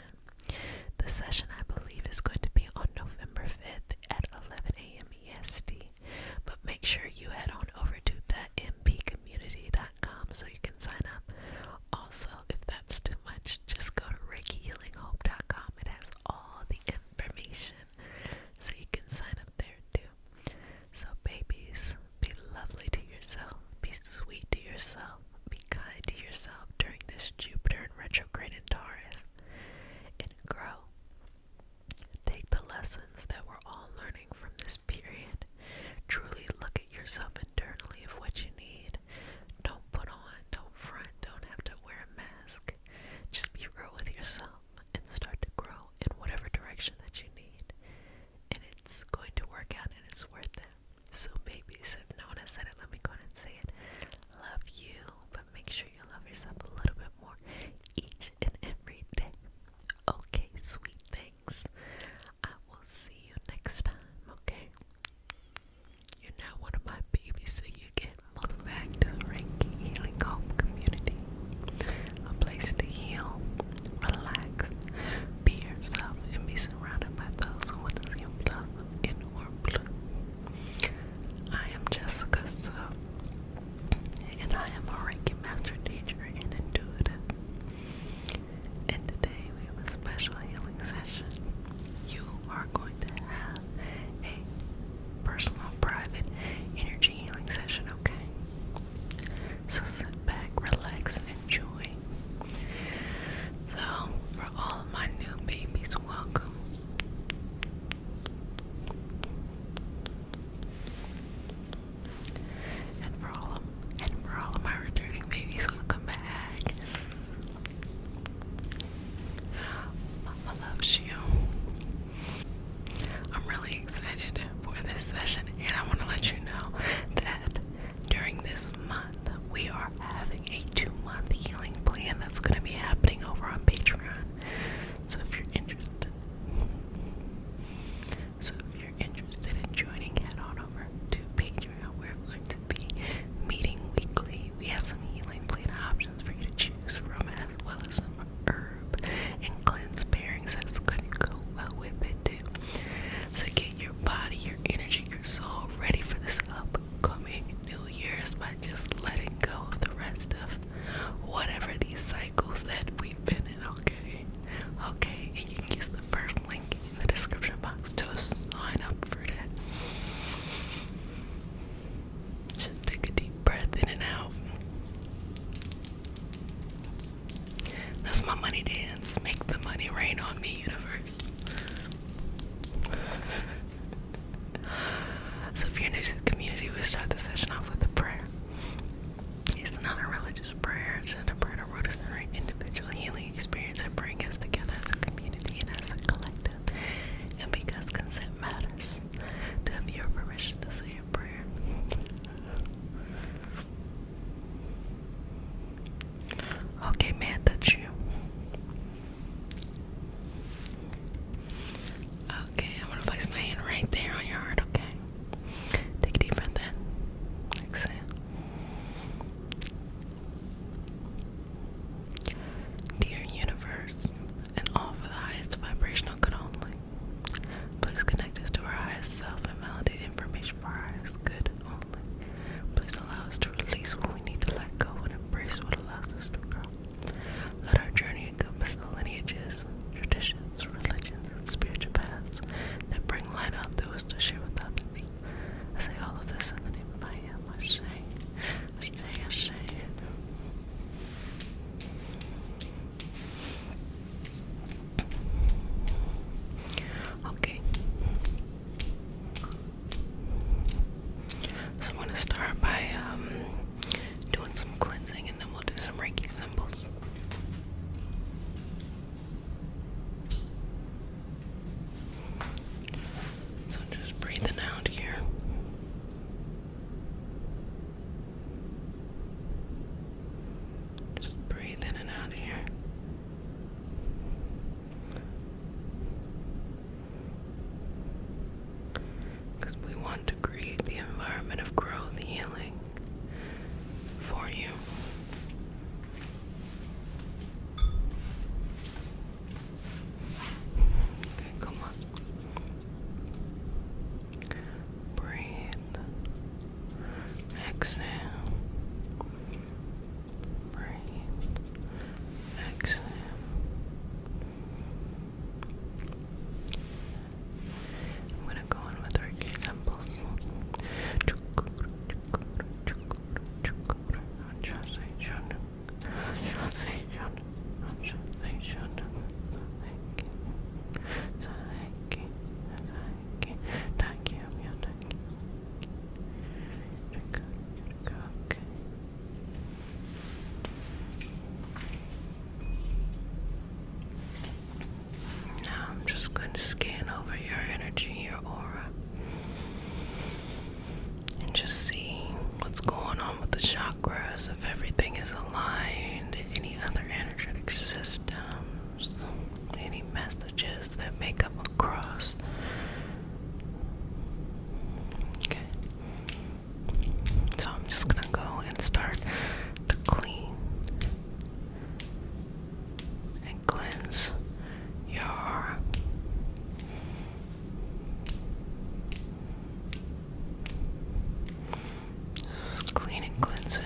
The session, I believe, is going to be on November 5th at 11 a.m. EST. But make sure you head on over to thempcommunity.com so you can sign up. Also, if that's too much, just go to ReikiHealingHope.com. It has all the information so you can sign up there too. So babies, be lovely to yourself, be sweet to yourself, be kind to yourself during this Jupiter in retrograde in Taurus, and grow. exhale. Breathe. Exhale. I'm gonna go in with Reiki symbols. Now I'm just going to scan over your energy, your aura, and just see what's going on with the chakras, if everything is aligned, any other energetic systems, any messages that may come across. Okay. So I'm just gonna go and start to clean and cleanse your aura. Just clean and cleansing.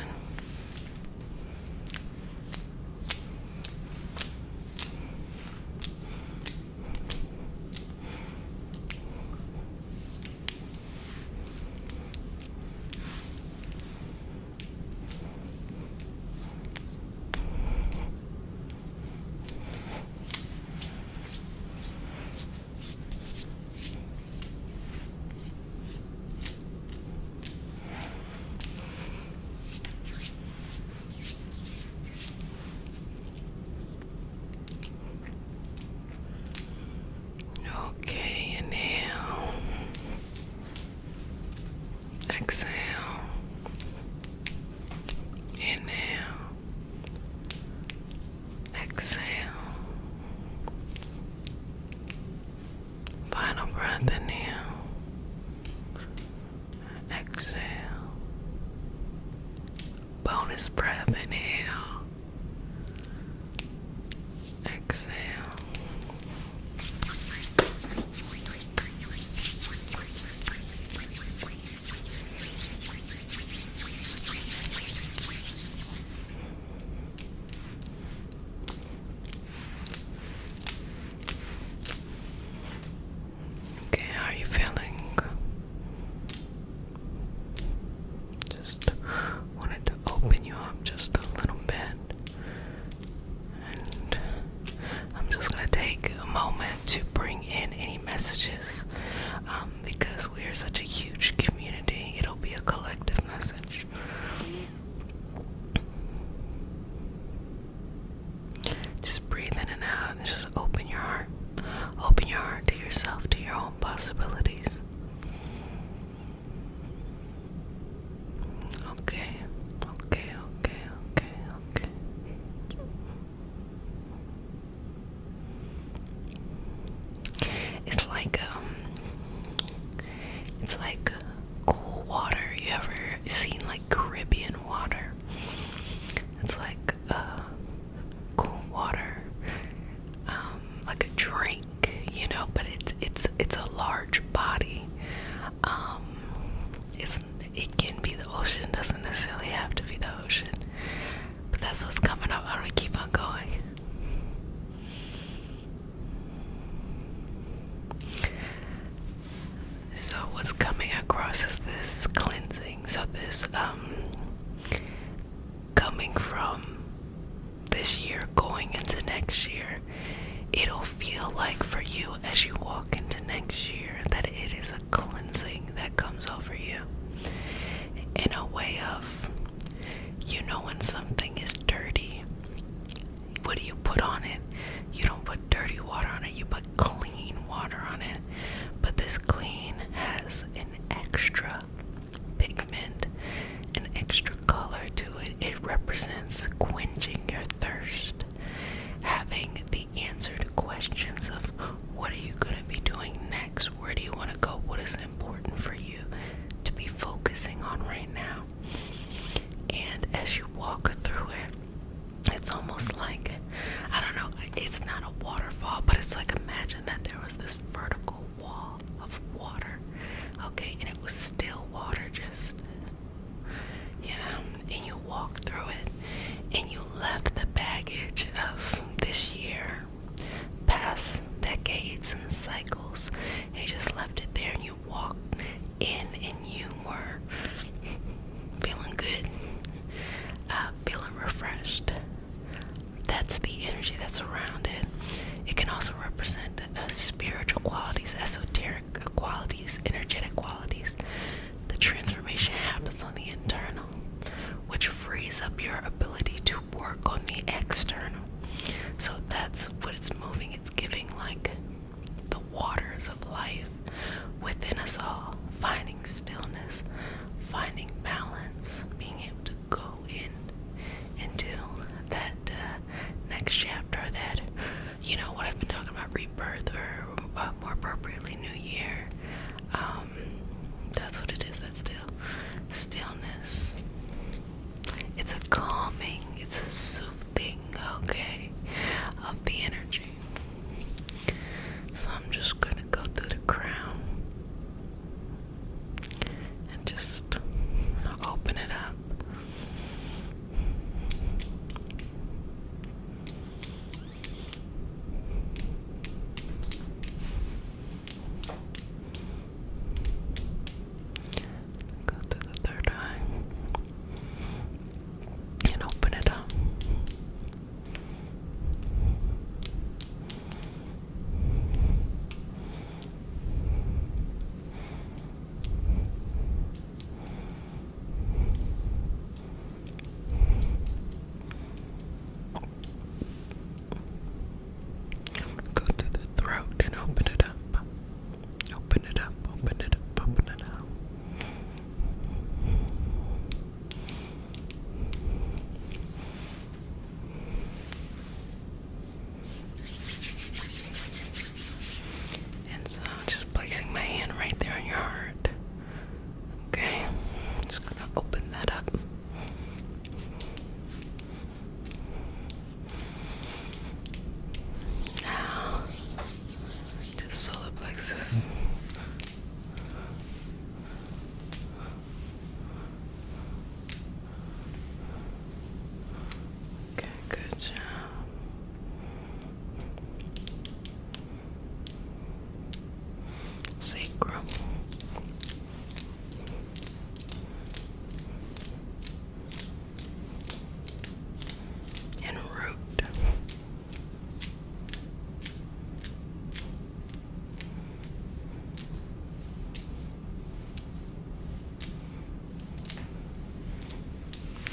Okay, inhale. Exhale. Inhale. Exhale. Final breath, inhale. Exhale. Bonus breath, inhale. Exhale. Okay, how are you feeling? Just wanted to open you up just a little bit. And I'm just going to take a moment to bring in any messages. Because we are such a huge community, it'll be a collective message. Just breathe in and out and just open your heart. Open your heart to yourself, to your own possibilities. Okay. It's like cool water. You ever seen like Caribbean water? It's like cool water, like a drink, but it's a large body. It can be the ocean, doesn't necessarily have to be the ocean. But that's what's coming up. I'm gonna keep on going. So what's coming across is this cleansing. So this coming from this year going into next year, it'll feel like for you as you walk into next year that it is a cleansing that comes over you in a way of, when something is dirty, what do you put on it? You don't put dirty water on it, you put clean water on it. But this clean has an extra pigment, an extra color to it. It represents quenching your thirst, having the answer to questions of what are you going to be doing next, where do you want to go, what is important for you to be your ability to work on the external. So that's what it's moving. It's giving like the waters of life within us all, finding stillness, finding balance, being able to go into that next chapter, that, you know, what I've been talking about, rebirth, or more appropriately, new year. That's what it is. That's stillness. It's a calming, it's a soothing, okay, of the energy. So I'm just gonna go through the crown and just open it up. Go to the third eye and open it up. Go to the throat and open it up. Open it up, open it up, open it up. And so just placing my hand right there on your heart. Okay, just gonna open that up. Now, to the solar plexus. Okay, good job. Sacrum. And root.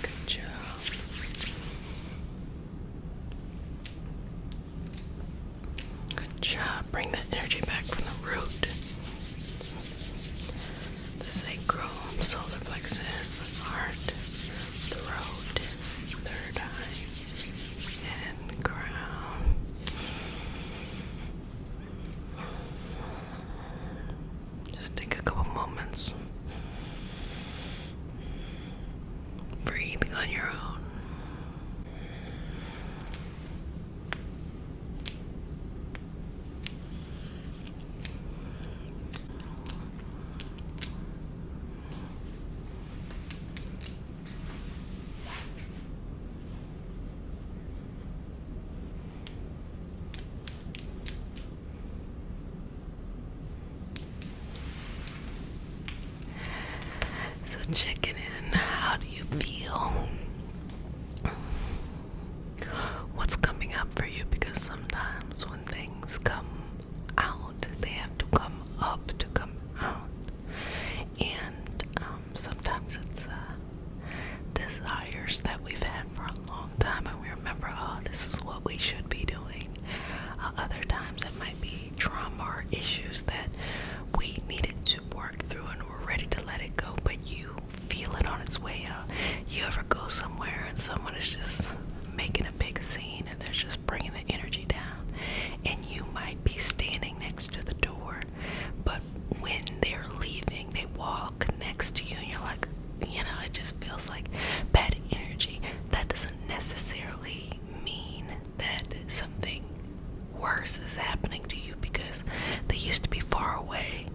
Good job. Good job. Bring that energy back from the root. The sacrum, solar plexus, heart, throat, third eye, and crown. Just take a couple moments. Breathing on your own. So checking in, how do you feel? What's coming up for you? Because sometimes when things come out, they have to come up to come out. And sometimes it's desires that we've had for a long time, and we remember, oh, this is what we should be doing. Other times it might be trauma or issues that we needed to work through and we're ready to let it go, but you feel it on its way out. You ever go somewhere and someone is just making a big scene and they're just bringing the energy down, and you might be standing next to the door, but when they're leaving, they walk next to you and you're like, you know, it just feels like bad energy. That doesn't necessarily mean that something worse is happening to you, because they used to be far away.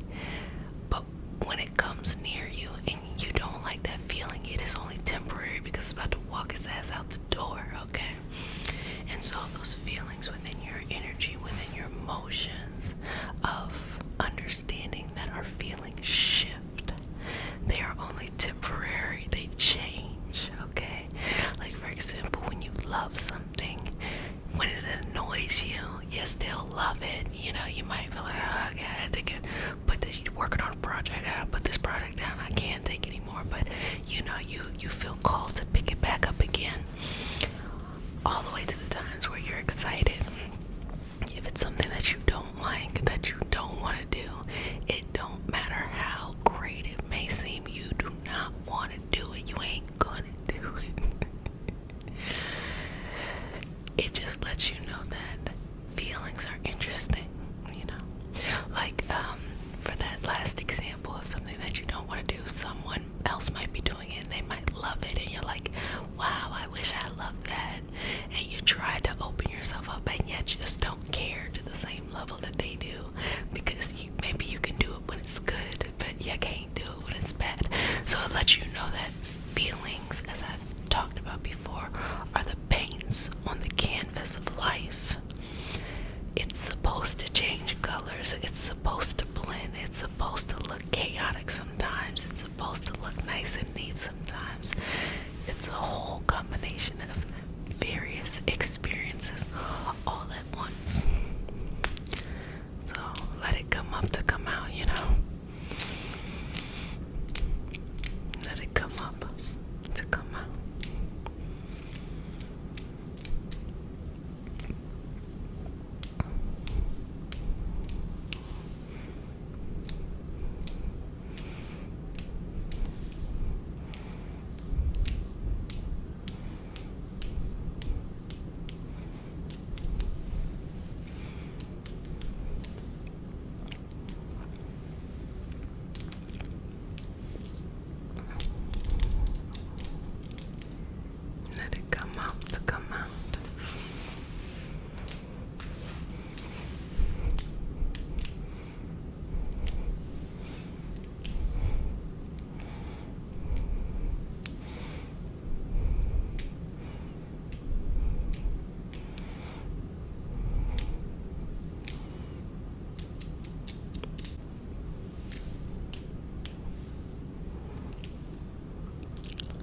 But when it comes near you and you don't like that feeling, it is only temporary, because it's about to walk its ass out the door, okay? And so those feelings within your energy, within your emotions of understanding that our feelings shift, they are only temporary, they change, okay? Like, for example, when you love something, when it annoys you, you still love it. You know, you might feel like, oh, I gotta take it, you're working on a project, I gotta put this project down, I can't take it anymore. But you know, you feel called to pick it back up again on the canvas of life. It's supposed to change colors. It's supposed to blend. It's supposed to look chaotic sometimes. It's supposed to look nice and neat sometimes. It's a whole combination of various experiences all at once. So let it come up to come out, you know? Let it come up to come out. Let it come up to come out.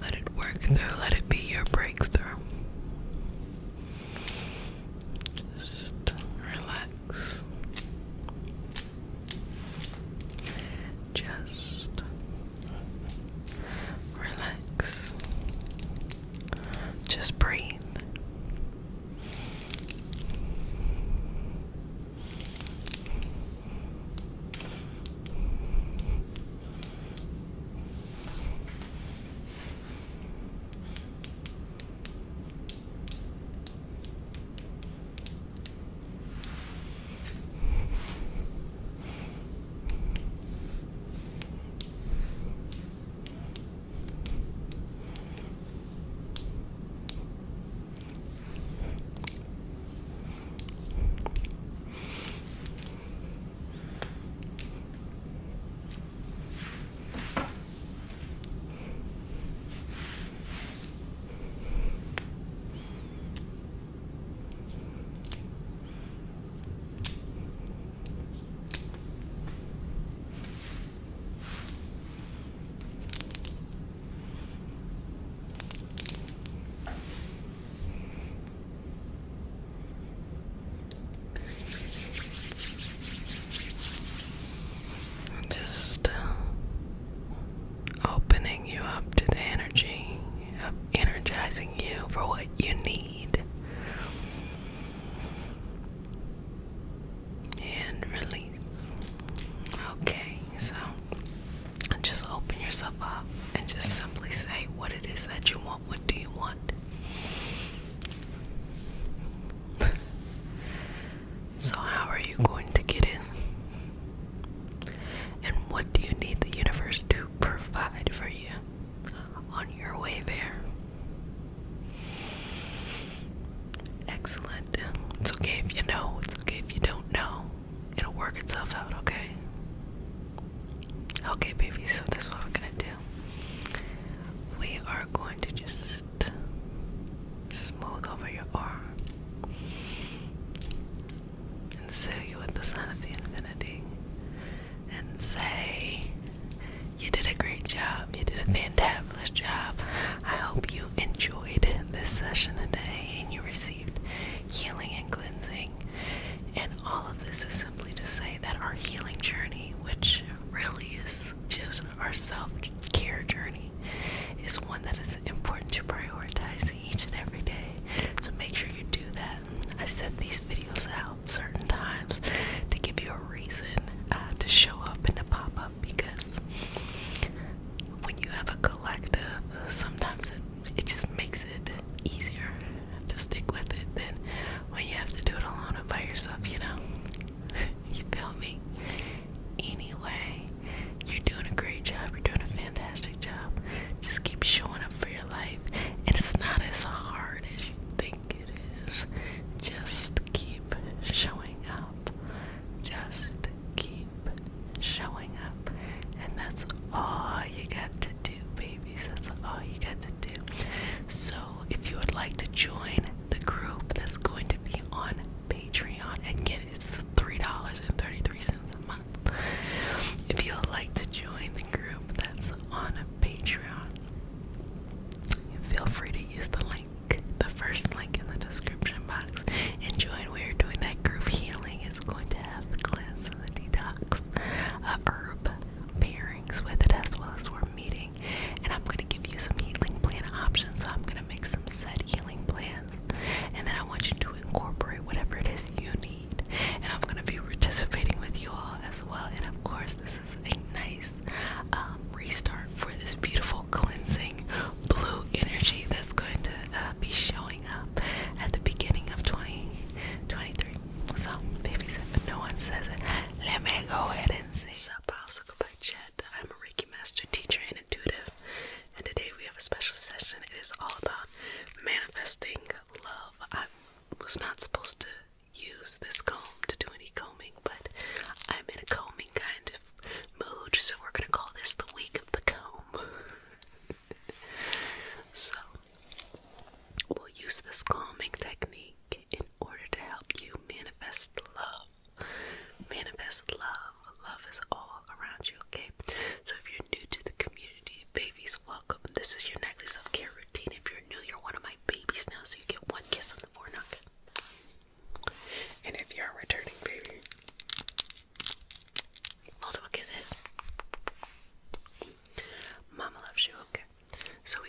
Let it work through. Let it be your breakthrough. Just relax. Just relax. Just breathe. Just opening you up to the energy of energizing you for what you need. And release. Okay, so just open yourself up and just simply say what it is that you want. What do you want? So how are you going to get in? And what do you need the universe to provide for you on your way there?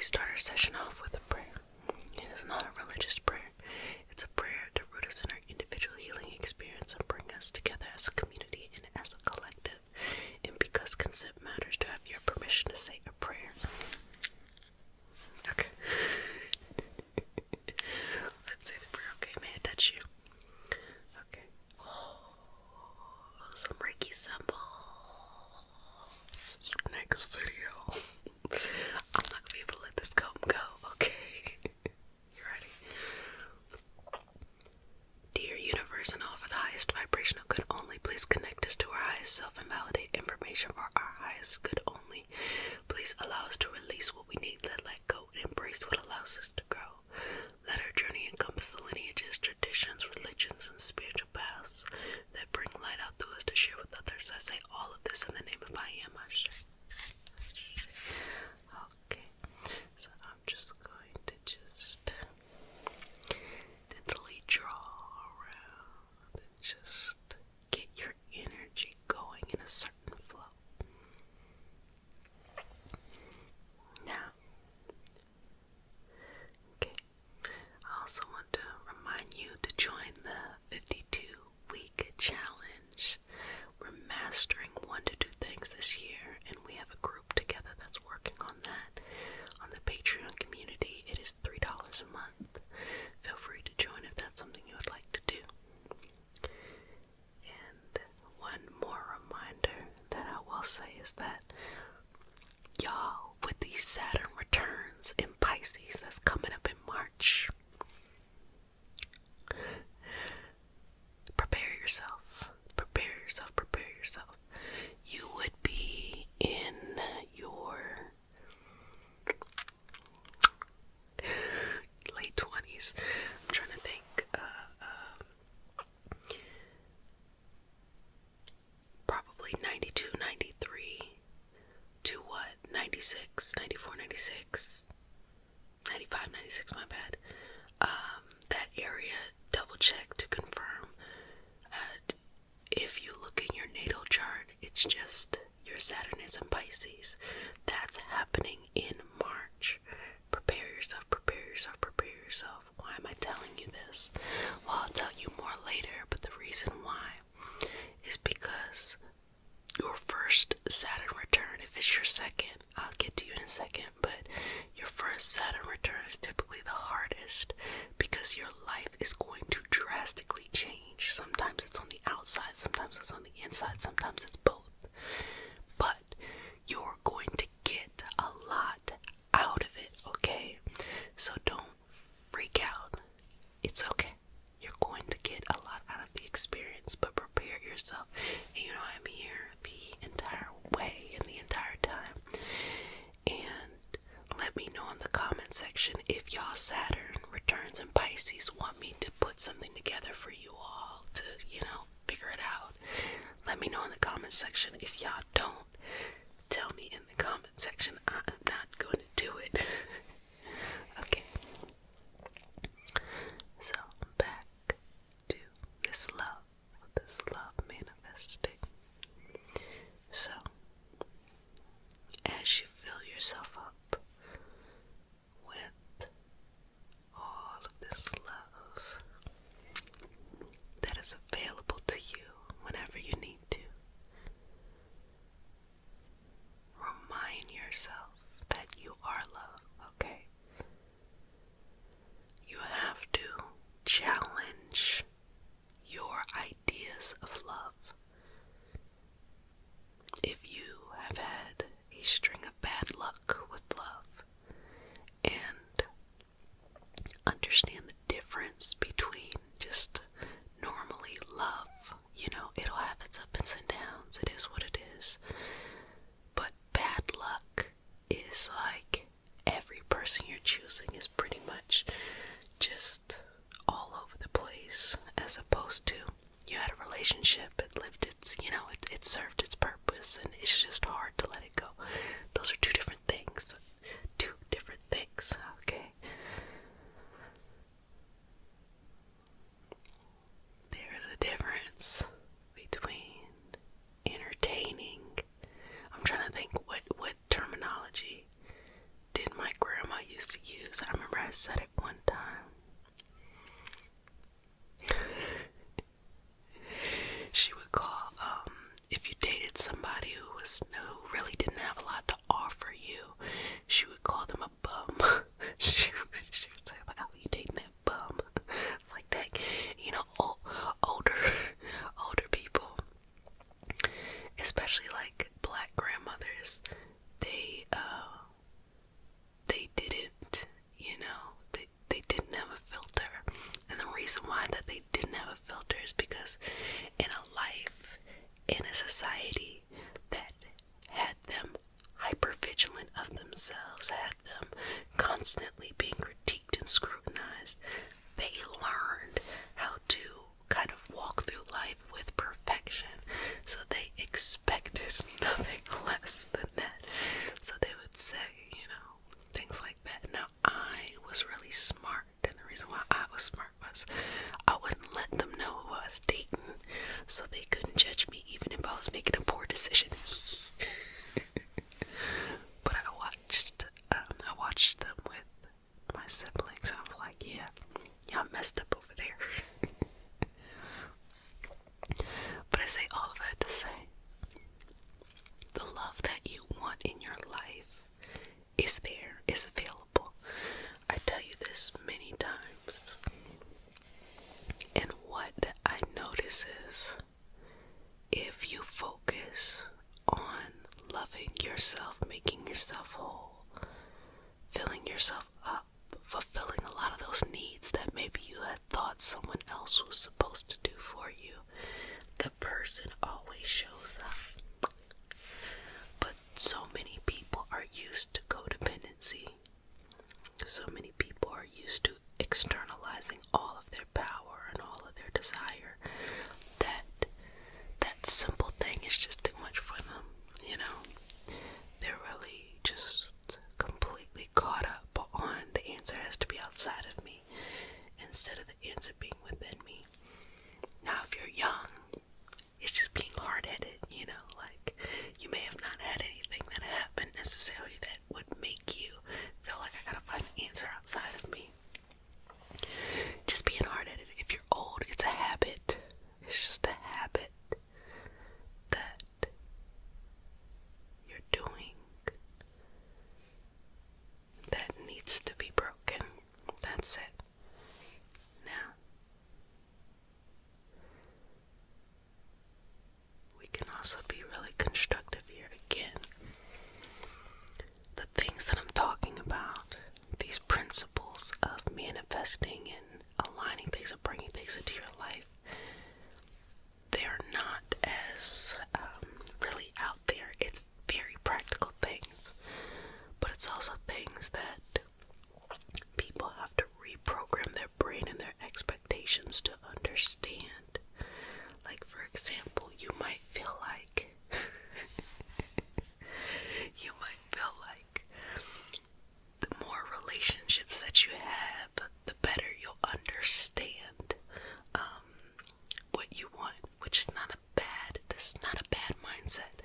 we start our session off with a prayer. It is not a religious prayer. It's a prayer to root us in our individual healing experience and bring us together as a community and as a collective. And because consent matters, to have your permission to say a prayer. Okay. Let's say the prayer. Okay, may I touch you? Okay. Oh, some Reiki symbol. This is our next video. I'm not gonna be able to let this comb go. Okay. You ready? Dear universe and all for the highest vibrational good only, please connect us to our highest self and validate information for our highest good only. Please allow us to release what we need, let go, and embrace what allows us to grow. Let our journey encompass the lineages, traditions, religions, and spiritual paths that bring light out through us to share with others. I say all of this in the name of I Am. Okay, so I'm just going to gently draw around and just get your energy going in a certain flow. Now, okay, I also want to remind you to join the 52-week challenge. We're mastering 1 to 2 things this year, and we have a group together that's working on that. On the Patreon community, it is $3 a month. Feel free to join if that's something you would like to do. And one more reminder that I will say is that y'all, with these Saturn returns in Pisces that's coming up in March, prepare yourself. You would be in your late 20s. I'm trying to think. Probably 92, 93 to what? 96, 94, 96, 95, 96, my bad. That area, double check to confirm. If you look in your natal chart, it's just your Saturn is in Pisces. That's happening in March. Prepare yourself. Why am I telling you this? Well, I'll tell you more later, but the reason why is because your first Saturn return, if it's your second, I'll get to you in a second, but your first Saturn return is typically the hardest because your life is going to drastically change. Sometimes it's on the outside, sometimes it's on the inside, sometimes it's both. But you're going to get a lot out of it, okay? So don't freak out. It's okay. You're going to get a lot out of the experience, but prepare yourself. And you know, I'm here the entire way and the entire time. And let me know in the comment section if y'all Saturn returns in Pisces want me to put something together for you all to, figure it out. Let me know in the comment section. If y'all don't, tell me in the comment section. I'm not going to do it. Okay. So back to this love manifesting. So as you fill yourself up with all of this love that is available to you whenever you need to, remind yourself that you are love, okay? You have to challenge your ideas of love. If you have had a string of bad luck with love and understand the difference between just normally love, it'll have its ups and downs. It is what it is. But bad luck is like every person you're choosing is pretty much just all over the place, as opposed to you had a relationship, it lived its, it served its purpose, and it's just hard to let it go. Those are two different things, okay? There is a difference between entertaining. I'm trying to think what terminology did my grandma said it one time. She would call, if you dated somebody who really didn't have a lot to offer you, she would call them a bum. she would say, like, oh, you dating that bum? It's like, dang, older people, especially like black grandmothers, they didn't, they didn't have a filter. And the reason why that they didn't have a filter is because in a life, in a society that had them hyper vigilant of themselves, had them constantly being critiqued and scrutinized, they learned how to kind of walk through life with perfection. So they expected nothing less than that. So they would say, things like that. Now, I was really smart, and the reason why I was smart was I wouldn't let them know who I was dating, so they couldn't judge me even if I was making a poor decision. But I watched them with my siblings. I was like, yeah, y'all messed up over there. But I say all of that to say, the love that you want in your life is there, is available. I tell you this many times. And what I notice is, if you focus on loving yourself, making yourself whole, filling yourself up, fulfilling a lot of those needs that maybe you had thought someone else was supposed to do for you, the person always shows up. But so many people are used to codependency. So many people are used to externalizing all of their power and all of their desire, that simple thing is just too much for them, They're really just completely caught up on the answer has to be outside of me instead of the answer being within me. Now, if you're young, it's just being hard-headed, like, you may have not had anything that happened necessarily that would make you feel like I gotta find the answer outside of me. Just being hard-headed. If you're old, it's a habit. It's just a habit that you're doing that needs to be broken. That's it. Now, we can also be really constructive here again. The things that I'm talking about, these principles of manifesting and aligning things and bringing things into your life, they're not as really out there. It's very practical things, but it's also things that people have to reprogram their brain and their expectations to understand. Like, for example, you might feel like the more relationships that you have, the better you'll understand what you want, which is not a bad mindset.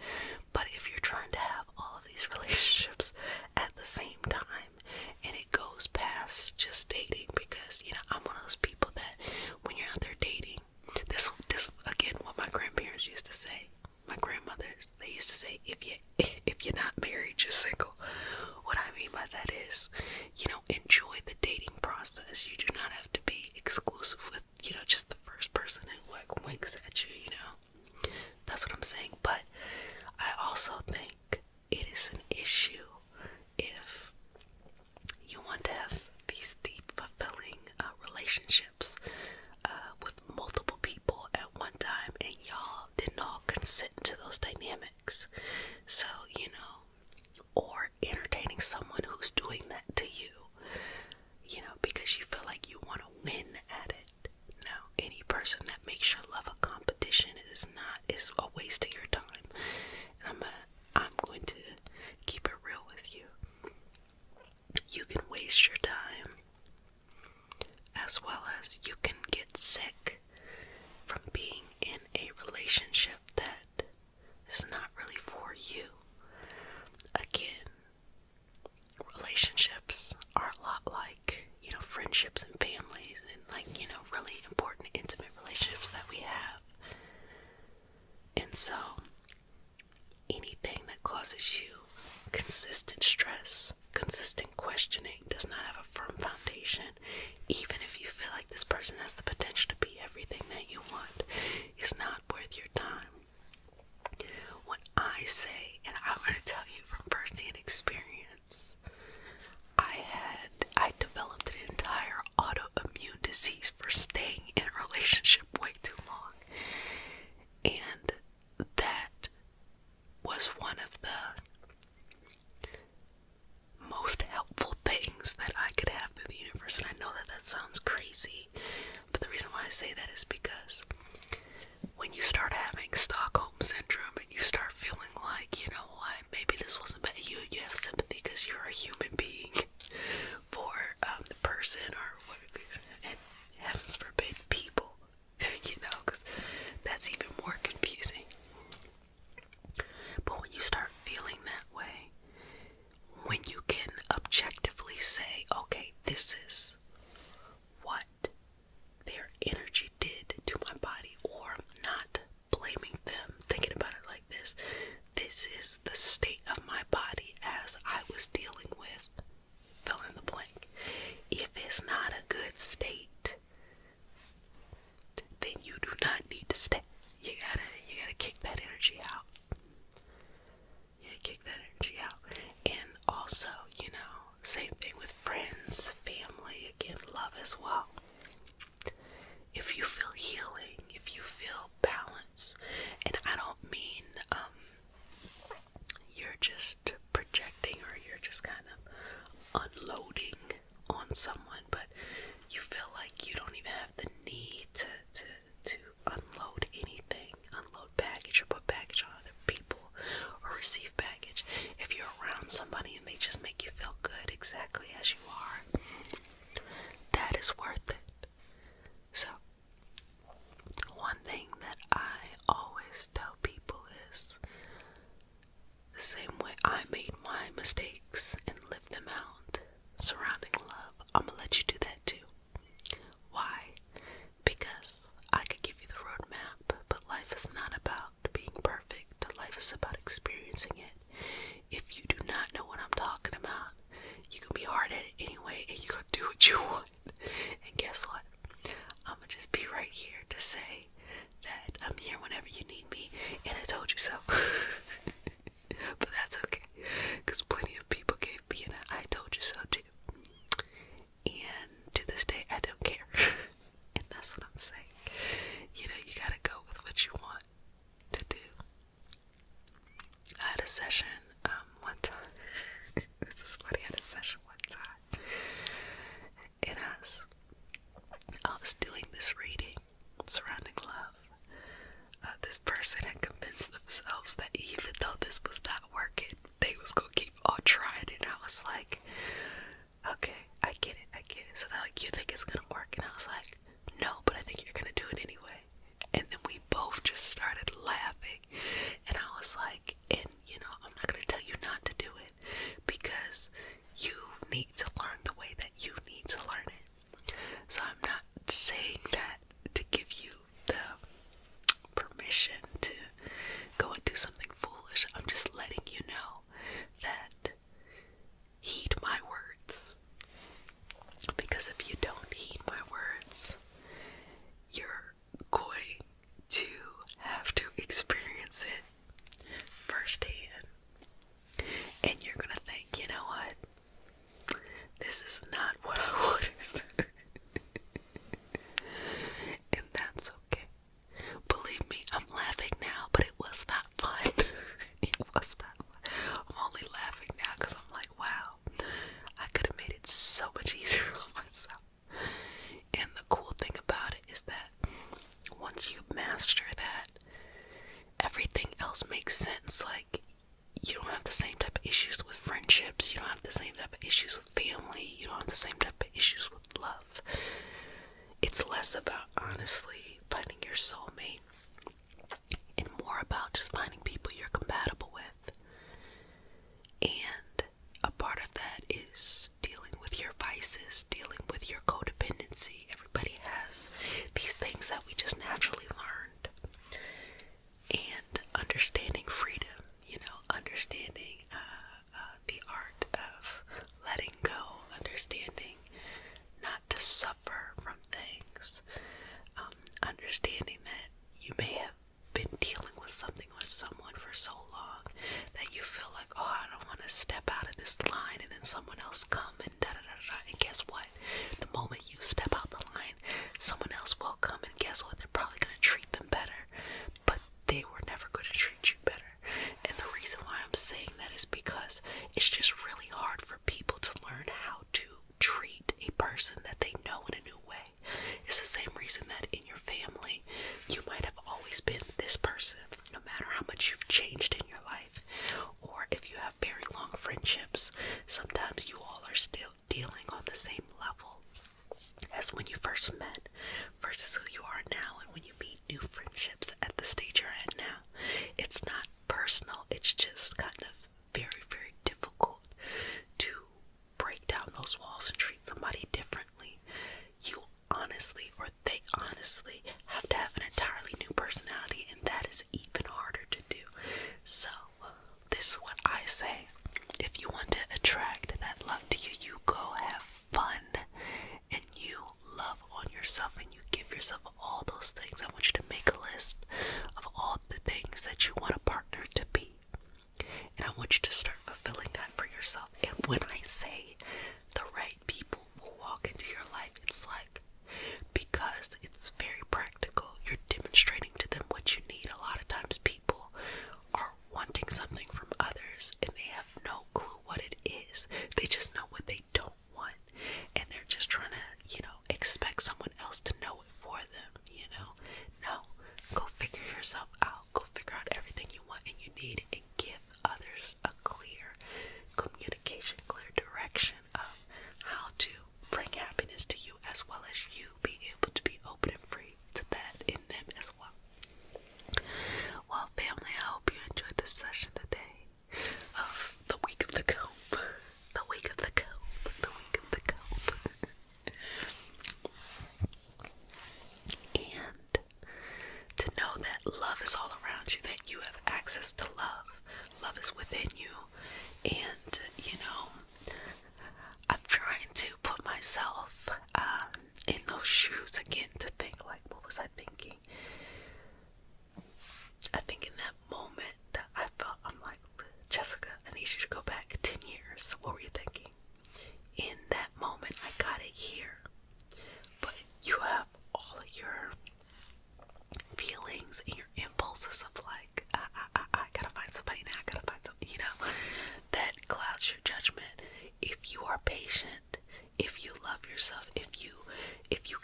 But if you're trying to have all of these relationships at the same time, and it goes past just dating, because I'm one of those people that when you're out there dating, friendships and families and really important intimate relationships that we have. And so anything that causes you consistent stress, consistent questioning, does not have a firm foundation, even if you feel like this person has the potential to be everything that you want, is not worth your time. When I say, and I'm going to tell you from firsthand experience, I developed an entire autoimmune disease for staying in a relationship way too long. And that was one of the most helpful things that I could have through the universe. And I know that sounds crazy, but the reason why I say that is because when you start having Stockholm syndrome and you start feeling like, you know what, maybe this wasn't bad, you have sympathy because you're a human being for the person or what, and heavens forbid people, because that's even more confusing. But when you start feeling that way, when you can objectively say, okay, this is what their energy did to my body, or not blaming them, thinking about it like this is the state of my body as I was dealing with fill in the blank. If it's not a good state, then you do not need to stay. You gotta kick that energy out. And also, same thing with friends, family, again, love as well. If you feel healing, if you feel balance, and I don't mean you're just projecting or you're just kind of unloading on someone, but you feel like you don't even have the need to unload anything, unload baggage or put baggage on other people or receive baggage. If you're around somebody and they just make you feel good exactly as you are, that is worth it. So, one thing that I always tell people is the same way I made my mistakes and lived them out surrounding love, I'm gonna let you do that too. Why? Because I could give you the roadmap, but life is not about being perfect. Life is about experiencing it. If you do not know what I'm talking about, you can be hard at it anyway, and you can do what you want. And guess what? I'm gonna just be right here to say that I'm here whenever you need me, and I told you so. But that's okay, because plenty of people gave me an I told you so too. And to this day, I don't care. And that's what I'm saying. You gotta go with what you want to do. I had a session one time. This is funny. I had a session one time, and I was doing this reading surrounding love. This person had convinced themselves that even though this was not working, they was gonna keep on trying it. And I was like, okay, I get it. So they're like, you think it's gonna work? And I was like, no, but I think you're gonna do it anyway. And then we both just started laughing. And I was like, and I'm not gonna tell you not to do it, because you need to learn the way that you need to learn it. So I'm not saying that to give you the permission to go and do something foolish. I'm just letting you know that heed my words. Because if you don't heed my words, you're going to have to experience it firsthand. And you're gonna think, you know what? This is not what I wanted. And that's okay. Believe me, I'm laughing now, but it was not fun. It was not fun. I'm only laughing now because I'm like, wow, I could have made it so much easier on myself. And the cool thing about it is that once you master that, everything else makes sense. Like, you don't have the same type of issues with friendships, you don't have the same type of issues with family, you don't have the same type of issues with love. It's less about, honestly, finding your soulmate and more about just finding people you're compatible with. And a part of that is dealing with your vices, dealing with with your codependency. Everybody has these things that we just naturally learned. And understanding freedom, understanding the art of letting go, understanding not to suffer from things, understanding that you may have been dealing with something with someone for so long that you feel like, oh, I don't want to step out of this line, and then someone else come and da-da-da-da, and guess what? The moment you step out the line, someone else will come, and guess what? They're probably going to treat them better, but they were never going to treat you better. And the reason why I'm saying that is because it's just really hard for people to learn how to treat a person that they know in a new way. It's the same reason that in your family, you might have always been this person, no matter how much you've changed in your life. Or if you have very long friendships, sometimes you all are still dealing on the same level as when you first met versus who you are now. And when you meet new friendships at the stage you're at now, it's not personal, it's just kind of very, very difficult to break down those walls and treat somebody differently. You honestly, or they honestly, have to have an entirely new personality, and that is even harder to do. So this is what I say: if you want to attract that love to you, you go have fun and you love on yourself and you give yourself all those things. I want you to make a list of all the things that you want a partner to be, and I want you to start fulfilling that for yourself. And when I say the right people will walk into your life, it's like, because it's very practical. You're demonstrating to them what you need. A lot of times people are wanting something from others and they have no clue what it is. They just know what they don't want, and they're just trying to, expect someone else to know it for them. No, go figure yourself out. Go figure out everything you want and you need, and give others a clear communication, clear direction of how to bring happiness to you, as well as you be able to be open and free to that in them as well. Well, family, I hope you enjoyed this session today of the week of the comb. The week of the comb. The week of the comb. And to know that love is all around you, that you have access to love. Love is within you. And, I'm trying to put myself in those shoes again to think, like, what was I thinking? I think in that moment I felt, I'm like, Jessica, I need you to go back 10 years. What were you thinking? In that moment, I got it here. But you have all of your feelings and your impulses of like, I gotta find somebody now, I gotta find somebody, that clouds your judgment. If you are patient, if you love yourself, if you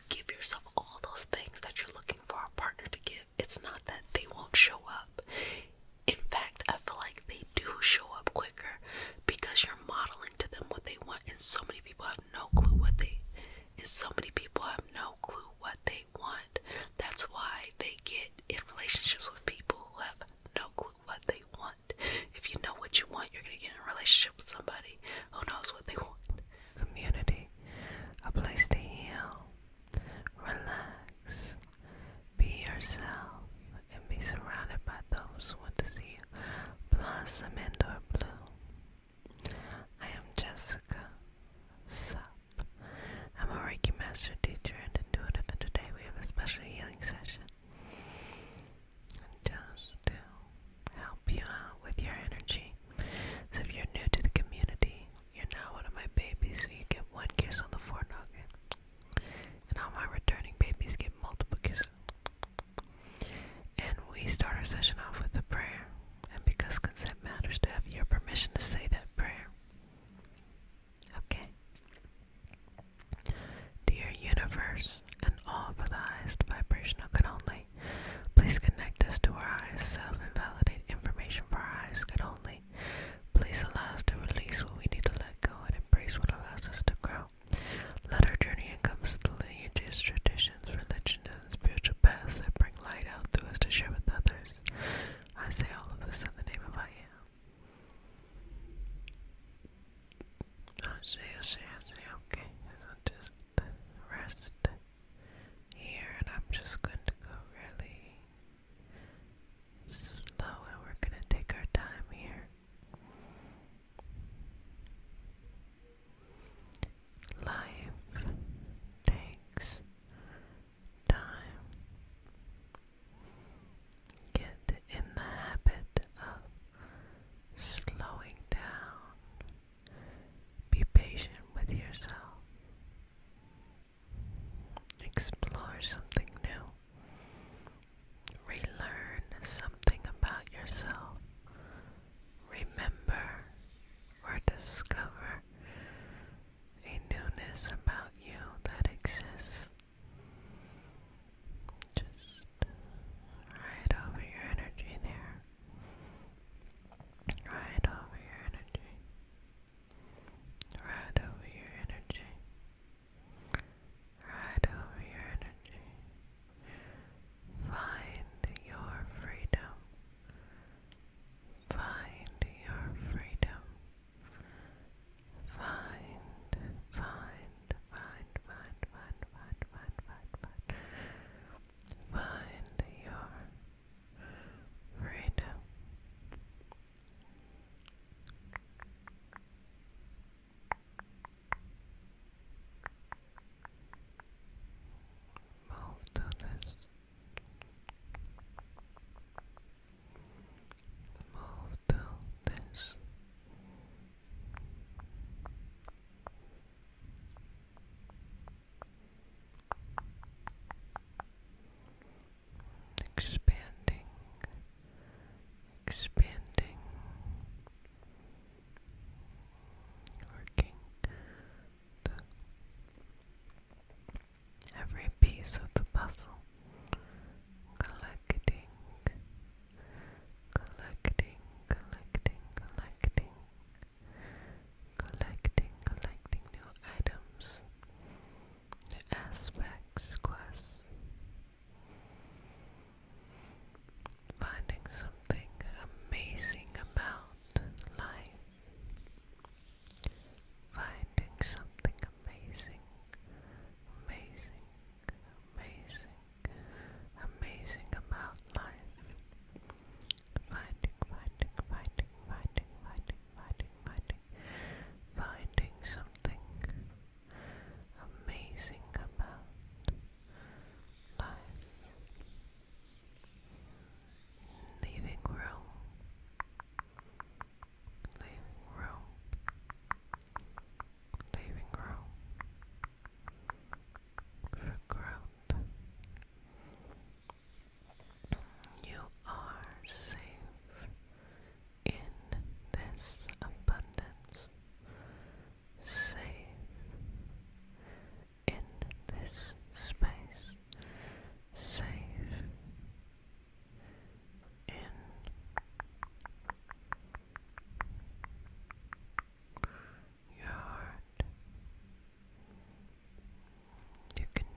give yourself all those things that you're looking for a partner to give, it's not that they won't show up. In fact, I feel like they do show up quicker because you're modeling to them what they want, and so many people have no clue what they want. That's why they get in relationships with people who have no clue what they want. If you know what you want, you're going to get in a relationship with somebody who knows what they want. Community, a place to heal, relax, be yourself, and be surrounded by those who want to see you blossom and/or bloom. I am Jessica Sup. I'm a Reiki master teacher and intuitive, and today we have a special healing session just to help you out with your energy. So if you're new to the community, you're now one of my babies, so you get one kiss on the forehead, and all my returning babies get multiple kisses. And we start our session off with a prayer, and because consent matters, to have your permission to say that prayer. Okay. Dear universe, and all for the highest vibrational good only, please connect us to our highest self and validate information for our highest good only. Please allow us to release what we need to let go and embrace what allows us to grow. Let our journey encompass the lineages, traditions, religion, and spiritual paths that bring light out through us to share with others. I say all of this in the name of I am. I say, okay. So just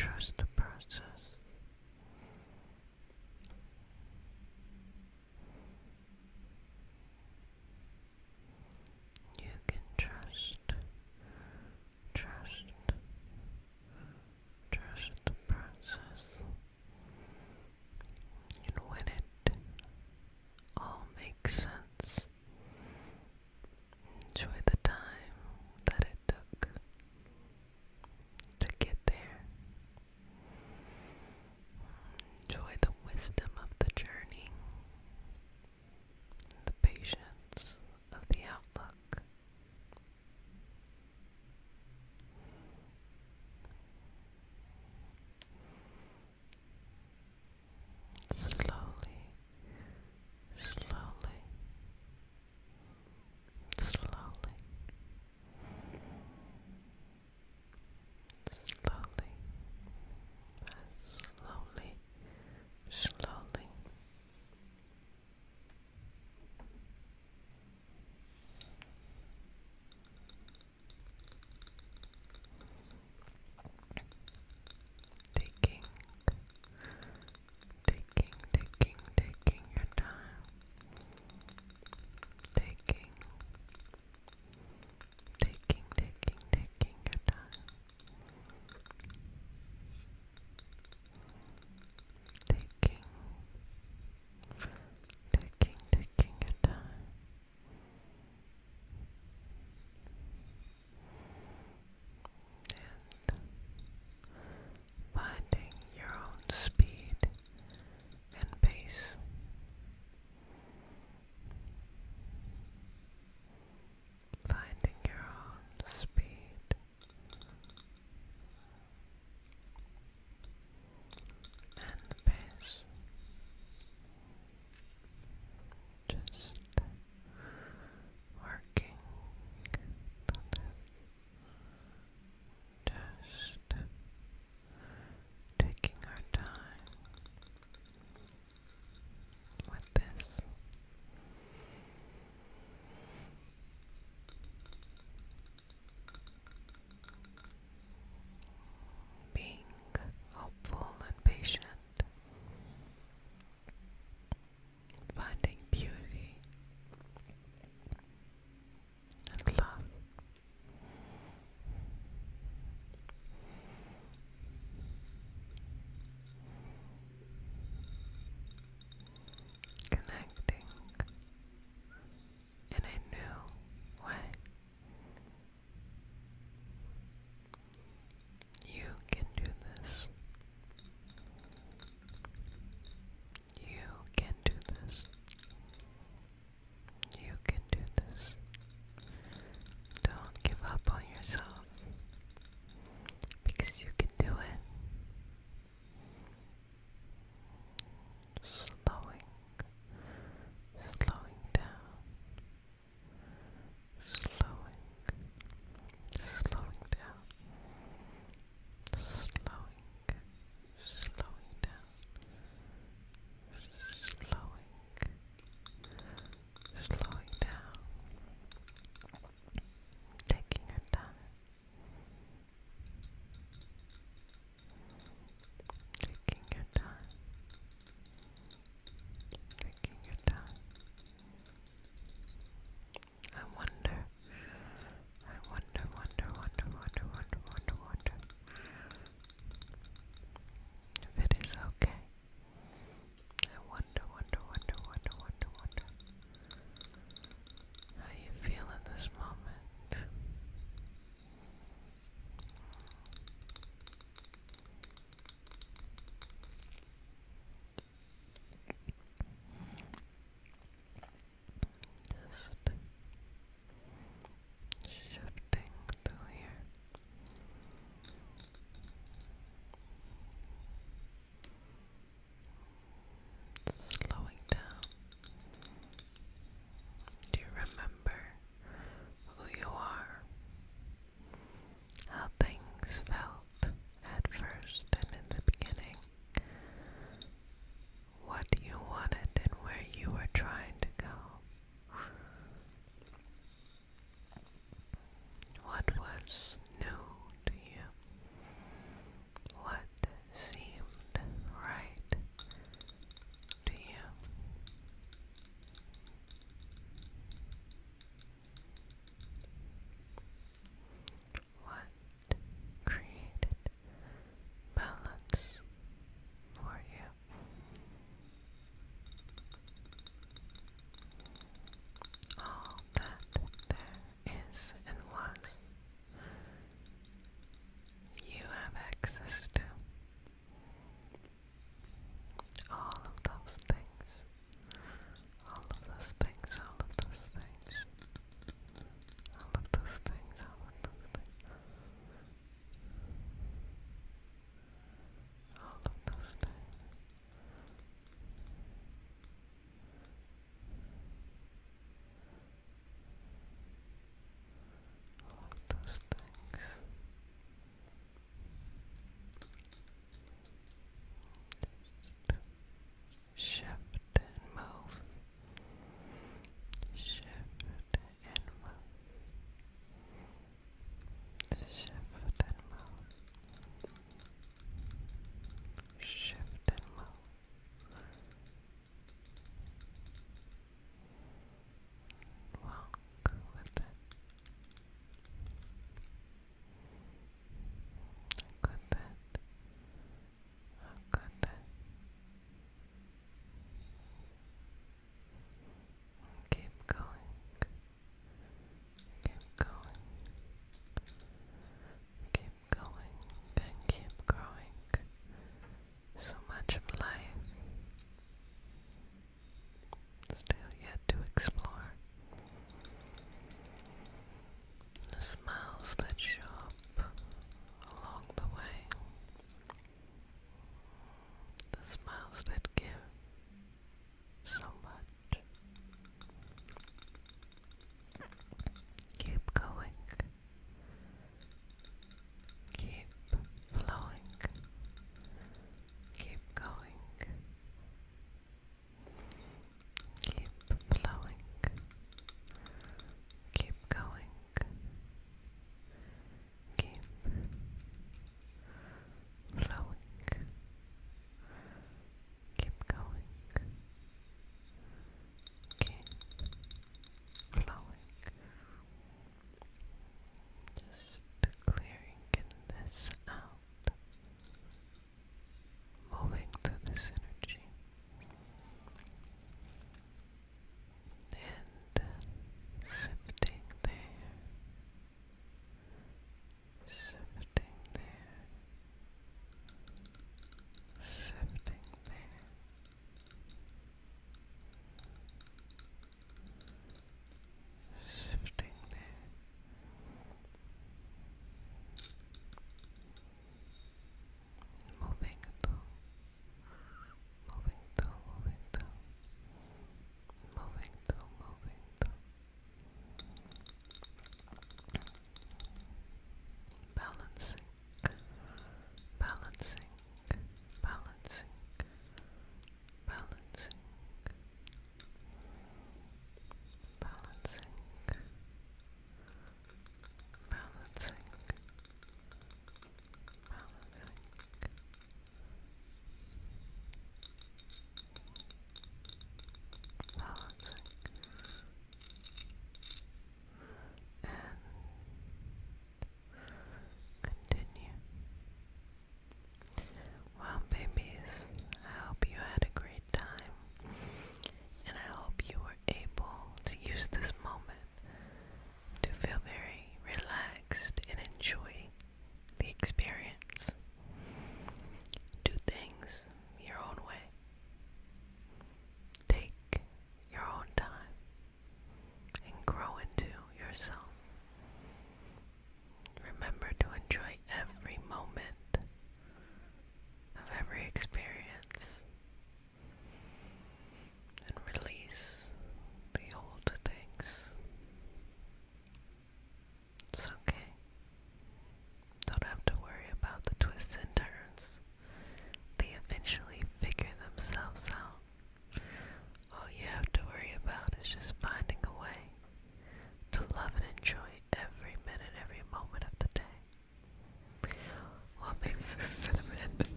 trust the process. You can trust the process. And when it all makes sense, enjoy the time that it took to get there.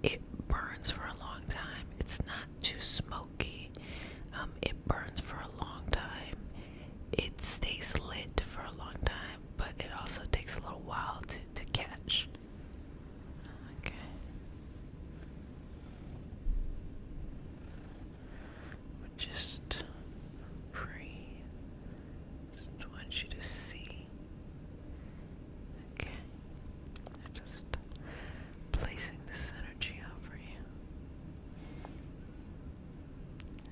It burns for a long time. It's not too smoky. It burns for a long time. It stays lit for a long time, but it also takes a little while to catch. Okay. Just breathe. Just want you to see. Okay. Just placing this energy over you.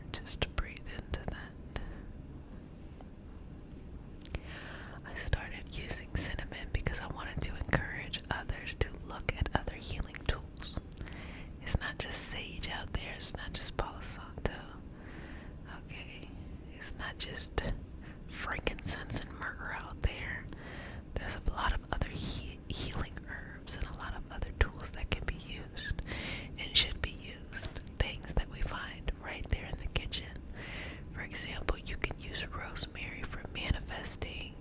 And just breathe into that. I started using cinnamon because I wanted to encourage others to look at other healing tools. It's not just sage out there, it's not just Palo Santo. Okay, it's not just frankincense and myrrh out there. There's a lot of other healing herbs and a lot of other tools that can be used and should be used. Things that we find right there in the kitchen. For example, you can use rosemary for manifesting.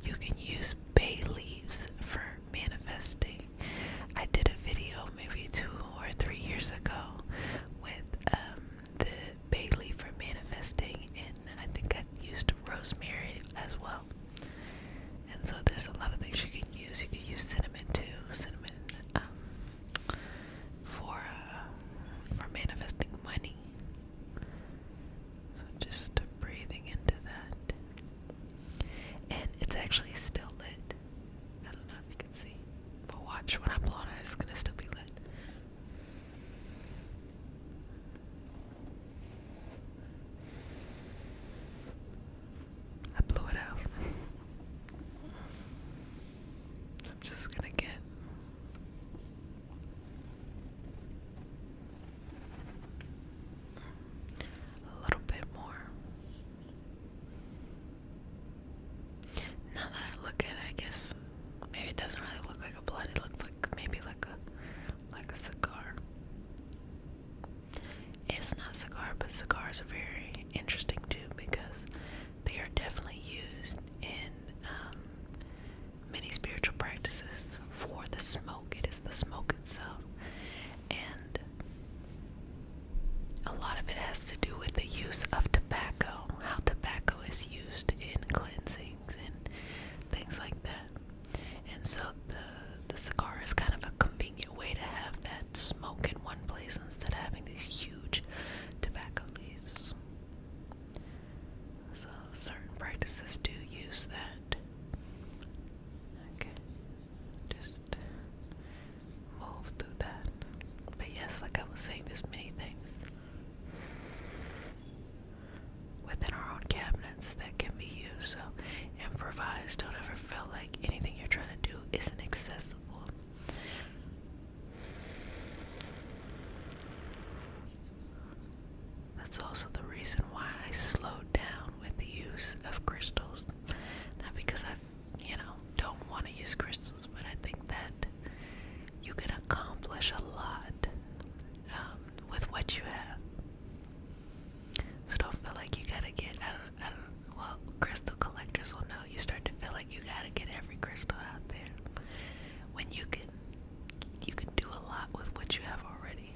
You can use bay leaves for manifesting. I did a video maybe 2 or 3 years ago with the bay leaf for manifesting, and I think I used rosemary as well. And so there's a lot of things you can use. You can use cinnamon too. Cinnamon for manifesting money. So just breathing into that. And it's actually still lit. I don't know if you can see. But watch, when I blow on it, it's gonna still be lit. I blew it out. So I'm just gonna get a little bit more. Now that I look at it, I guess maybe it doesn't really look like a blunt. It looks like maybe like a cigar. It's not a cigar, but cigars are very interesting too because they are definitely used in many spiritual practices for the smoke. It is the smoke itself. And a lot of it has to do with the use of tobacco, how tobacco is used in cleansings and things like that. And so the cigar is kind of a convenient way to have that smoke in one place instead of having these huge tobacco leaves. So certain practices do use that. Okay, just move through that. But yes, like I was saying, there's many things within our own cabinets that can be used. So improvise. Don't ever feel like anything you're trying to do isn't accessible. That's also the reason why I slowed down with the use of crystals. Not because I, don't want to use crystals, but I think that you can accomplish a lot with what you have. So don't feel like you gotta get, well, crystal collectors will know. You start to feel like you gotta get every crystal out there when you can do a lot with what you have already.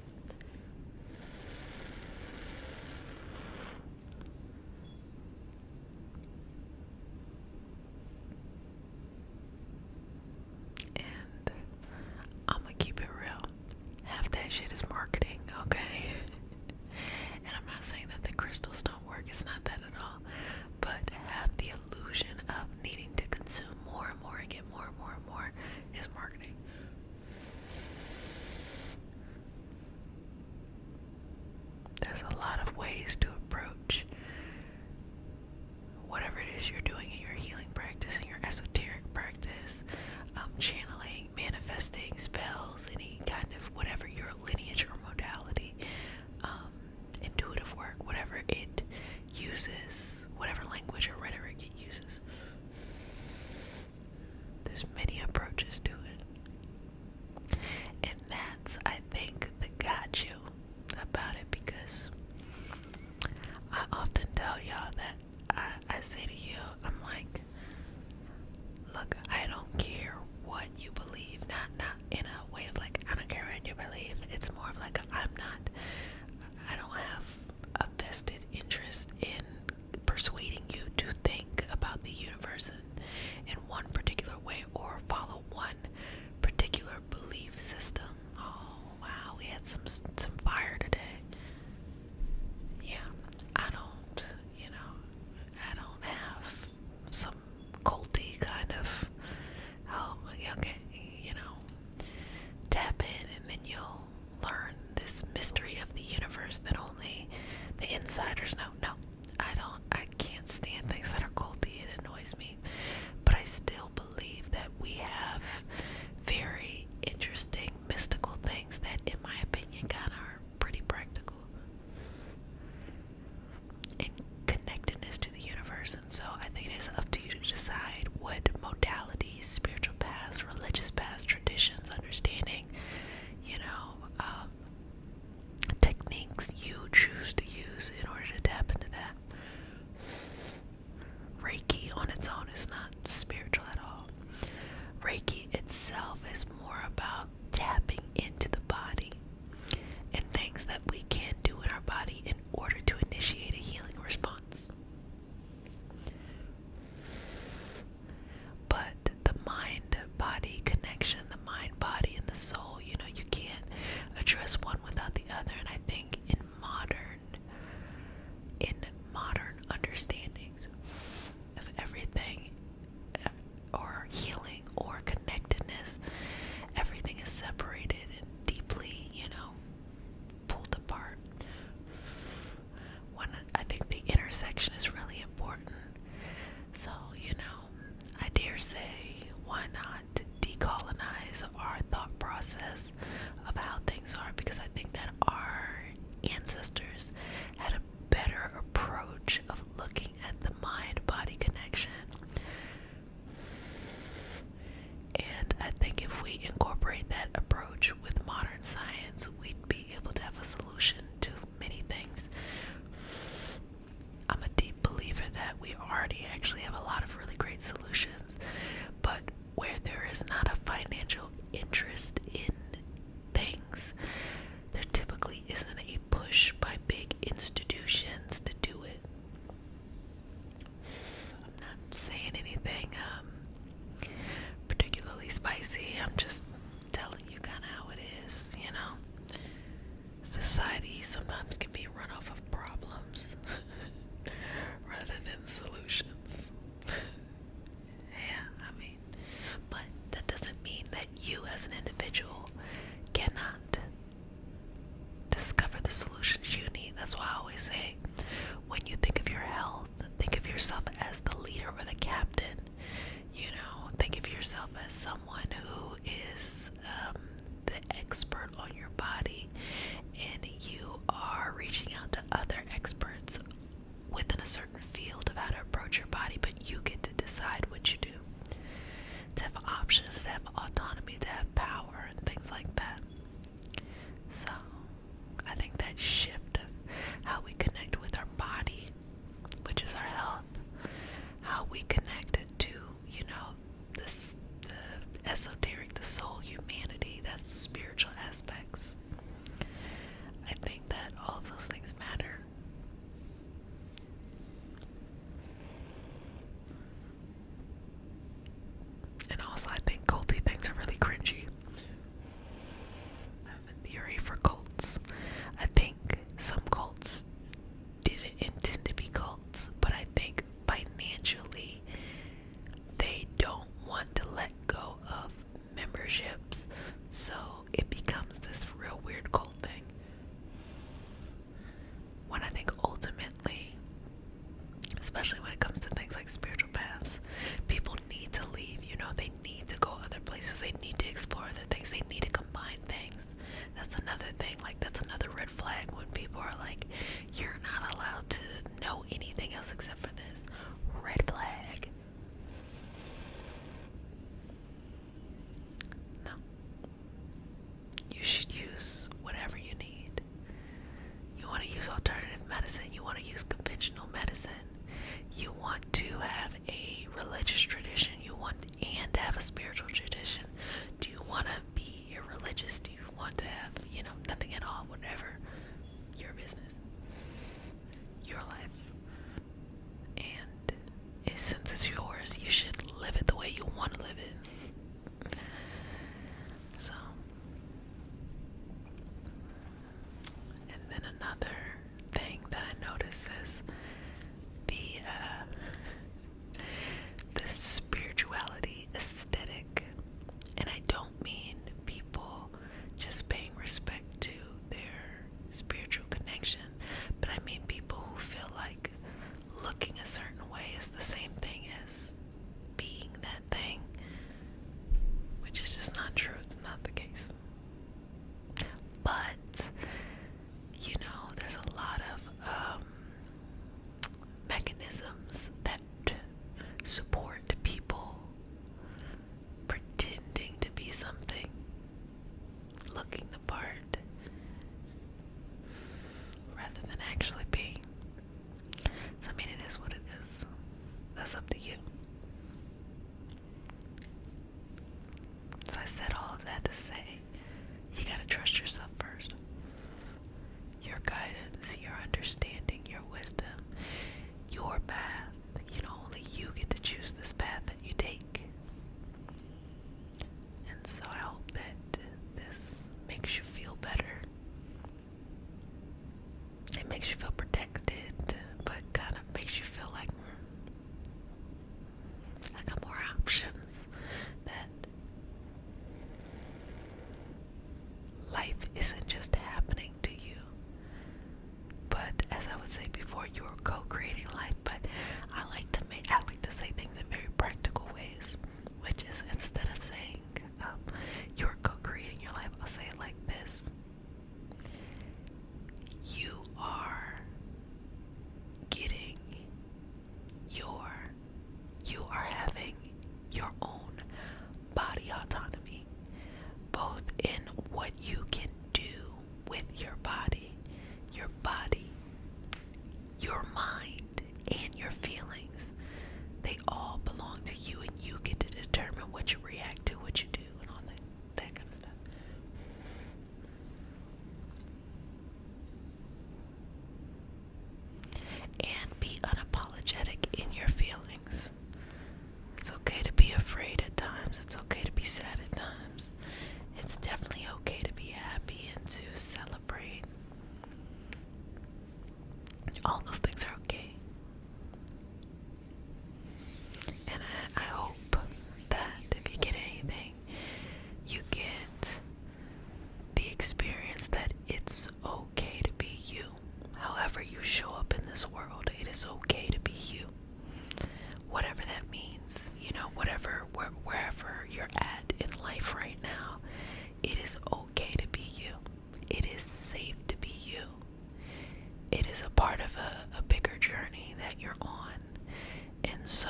And I'm gonna keep it real. Half that shit is marketing, okay? And I'm not saying that the crystals don't work, it's not that at all. But have the illusion of needing to consume more and more and get more and more and more is marketing. There's a lot of ways to approach whatever it is you're doing in your healing practice, in your esoteric practice, channeling, manifesting, spells, any kind of whatever your lineage or modality, intuitive work, whatever it uses, whatever language or rhetoric it uses. There's many approaches to it. And that's, I think, the gotcha about it, because mystery of the universe that only the insiders know. No, I can't stand things that are culty. It annoys me. But I still believe that we have very interesting mystical things that, in my opinion, kind of are pretty practical in connectedness to the universe. And so I think it is up to you to decide what modalities, spiritual paths, religious paths, traditions, understanding, techniques you choose to use in order to tap into that. Reiki on its own is not spiritual at all. Reiki itself is more about tapping into the body and things that we can do in our body in order to initiate a healing response. But the mind-body connection, the mind-body and the soul, you can't address one without the other. And I think in modern understandings of everything, or healing or connectedness, everything is separated and deeply, pulled apart. I think the intersection is really important. So, I dare say, why not decolonize our thought process of how things are? Because I think that our ancestors had a better approach of looking at the mind-body connection. And I think if we incorporate that approach with modern science, we'd be able to have a solution to many things. I'm a deep believer that we already actually have a lot of really great solutions, but where there is not a financial interest in things, there typically isn't a push by big institutions to do it. I'm not saying anything particularly spicy. I'm just telling you kind of how it is, Society sometimes can be run off of problems rather than solutions. Yeah, but that doesn't mean that you as an individual cannot discover the solutions you need. That's why I always say, when you think of your health, think of yourself as the leader or the captain. Think of yourself as someone who is the expert on your body, and you are reaching out to other experts within a certain field of how to approach your body, but you get to decide what you do. To have options, to have autonomy, to have power, and things like that. So, I think that shift of how we connect with our body, which is our health, how we connect it to, the esoteric, the soul, humanity, that spiritual aspect guidance, your understanding, your wisdom, your path. Only you get to choose this path that you take. And so I hope that this makes you feel better. It makes you feel protected, but kind of makes you feel like I got more options. That life isn't just happening to you, but as I would say before, you are co-creating life. But I like to say things in very practical ways, which is instead of saying you're co-creating your life, I'll say it like this: you are getting you are having your own body autonomy, both in what you can do with your body, your mind, and your feelings. They all belong to you, and you get to determine what you react to, what you do, and all that kind of stuff. And be unapologetic in your feelings. It's okay to be afraid at times. It's okay to be sad at times. It's definitely okay to be happy and to celebrate. All those things are okay. And I hope that if you get anything, you get the experience that it's okay to be you. However you show up in this world, it is okay to be you. Whatever that means, wherever you're at in life right now, it is okay to be you. It is safe to be you. It is a part of a bigger journey that you're on. And so,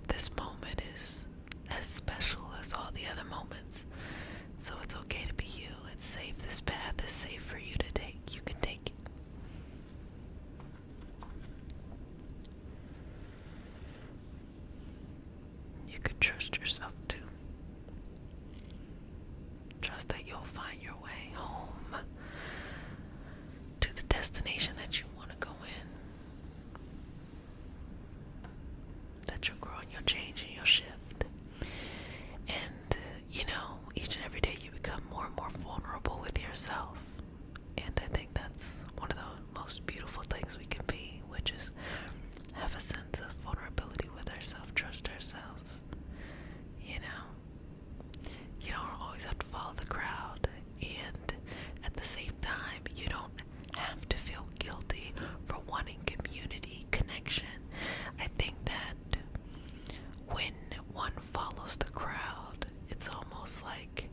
this moment is as special as all the other moments. So it's okay to be you. It's safe. This path is safe for you to take. You can take it. You could trust yourself too. Trust that you'll find your way home to the destination that you want to go in. That you'll grow and you'll change and you'll shift. And, each and every day you become more and more vulnerable with yourself. And I think that's one of the most beautiful things we can be, which is have a sense of vulnerability with ourselves, trust ourselves. You don't always have to follow the crowd, and at the same time, you don't have to feel guilty for wanting community connection. I think that when one follows the crowd, it's almost like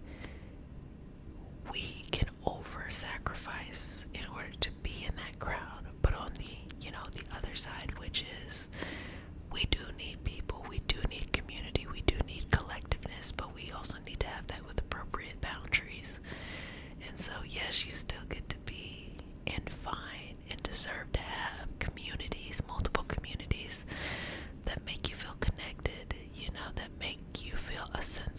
we can over-sacrifice in order to be in that crowd. But on the other side, which is we do need people, we do need community, we do need collectiveness, but we also need to have that with appropriate boundaries. And so, yes, you still get to be and find and deserve to have communities, multiple communities that make you feel connected, that make you feel a sense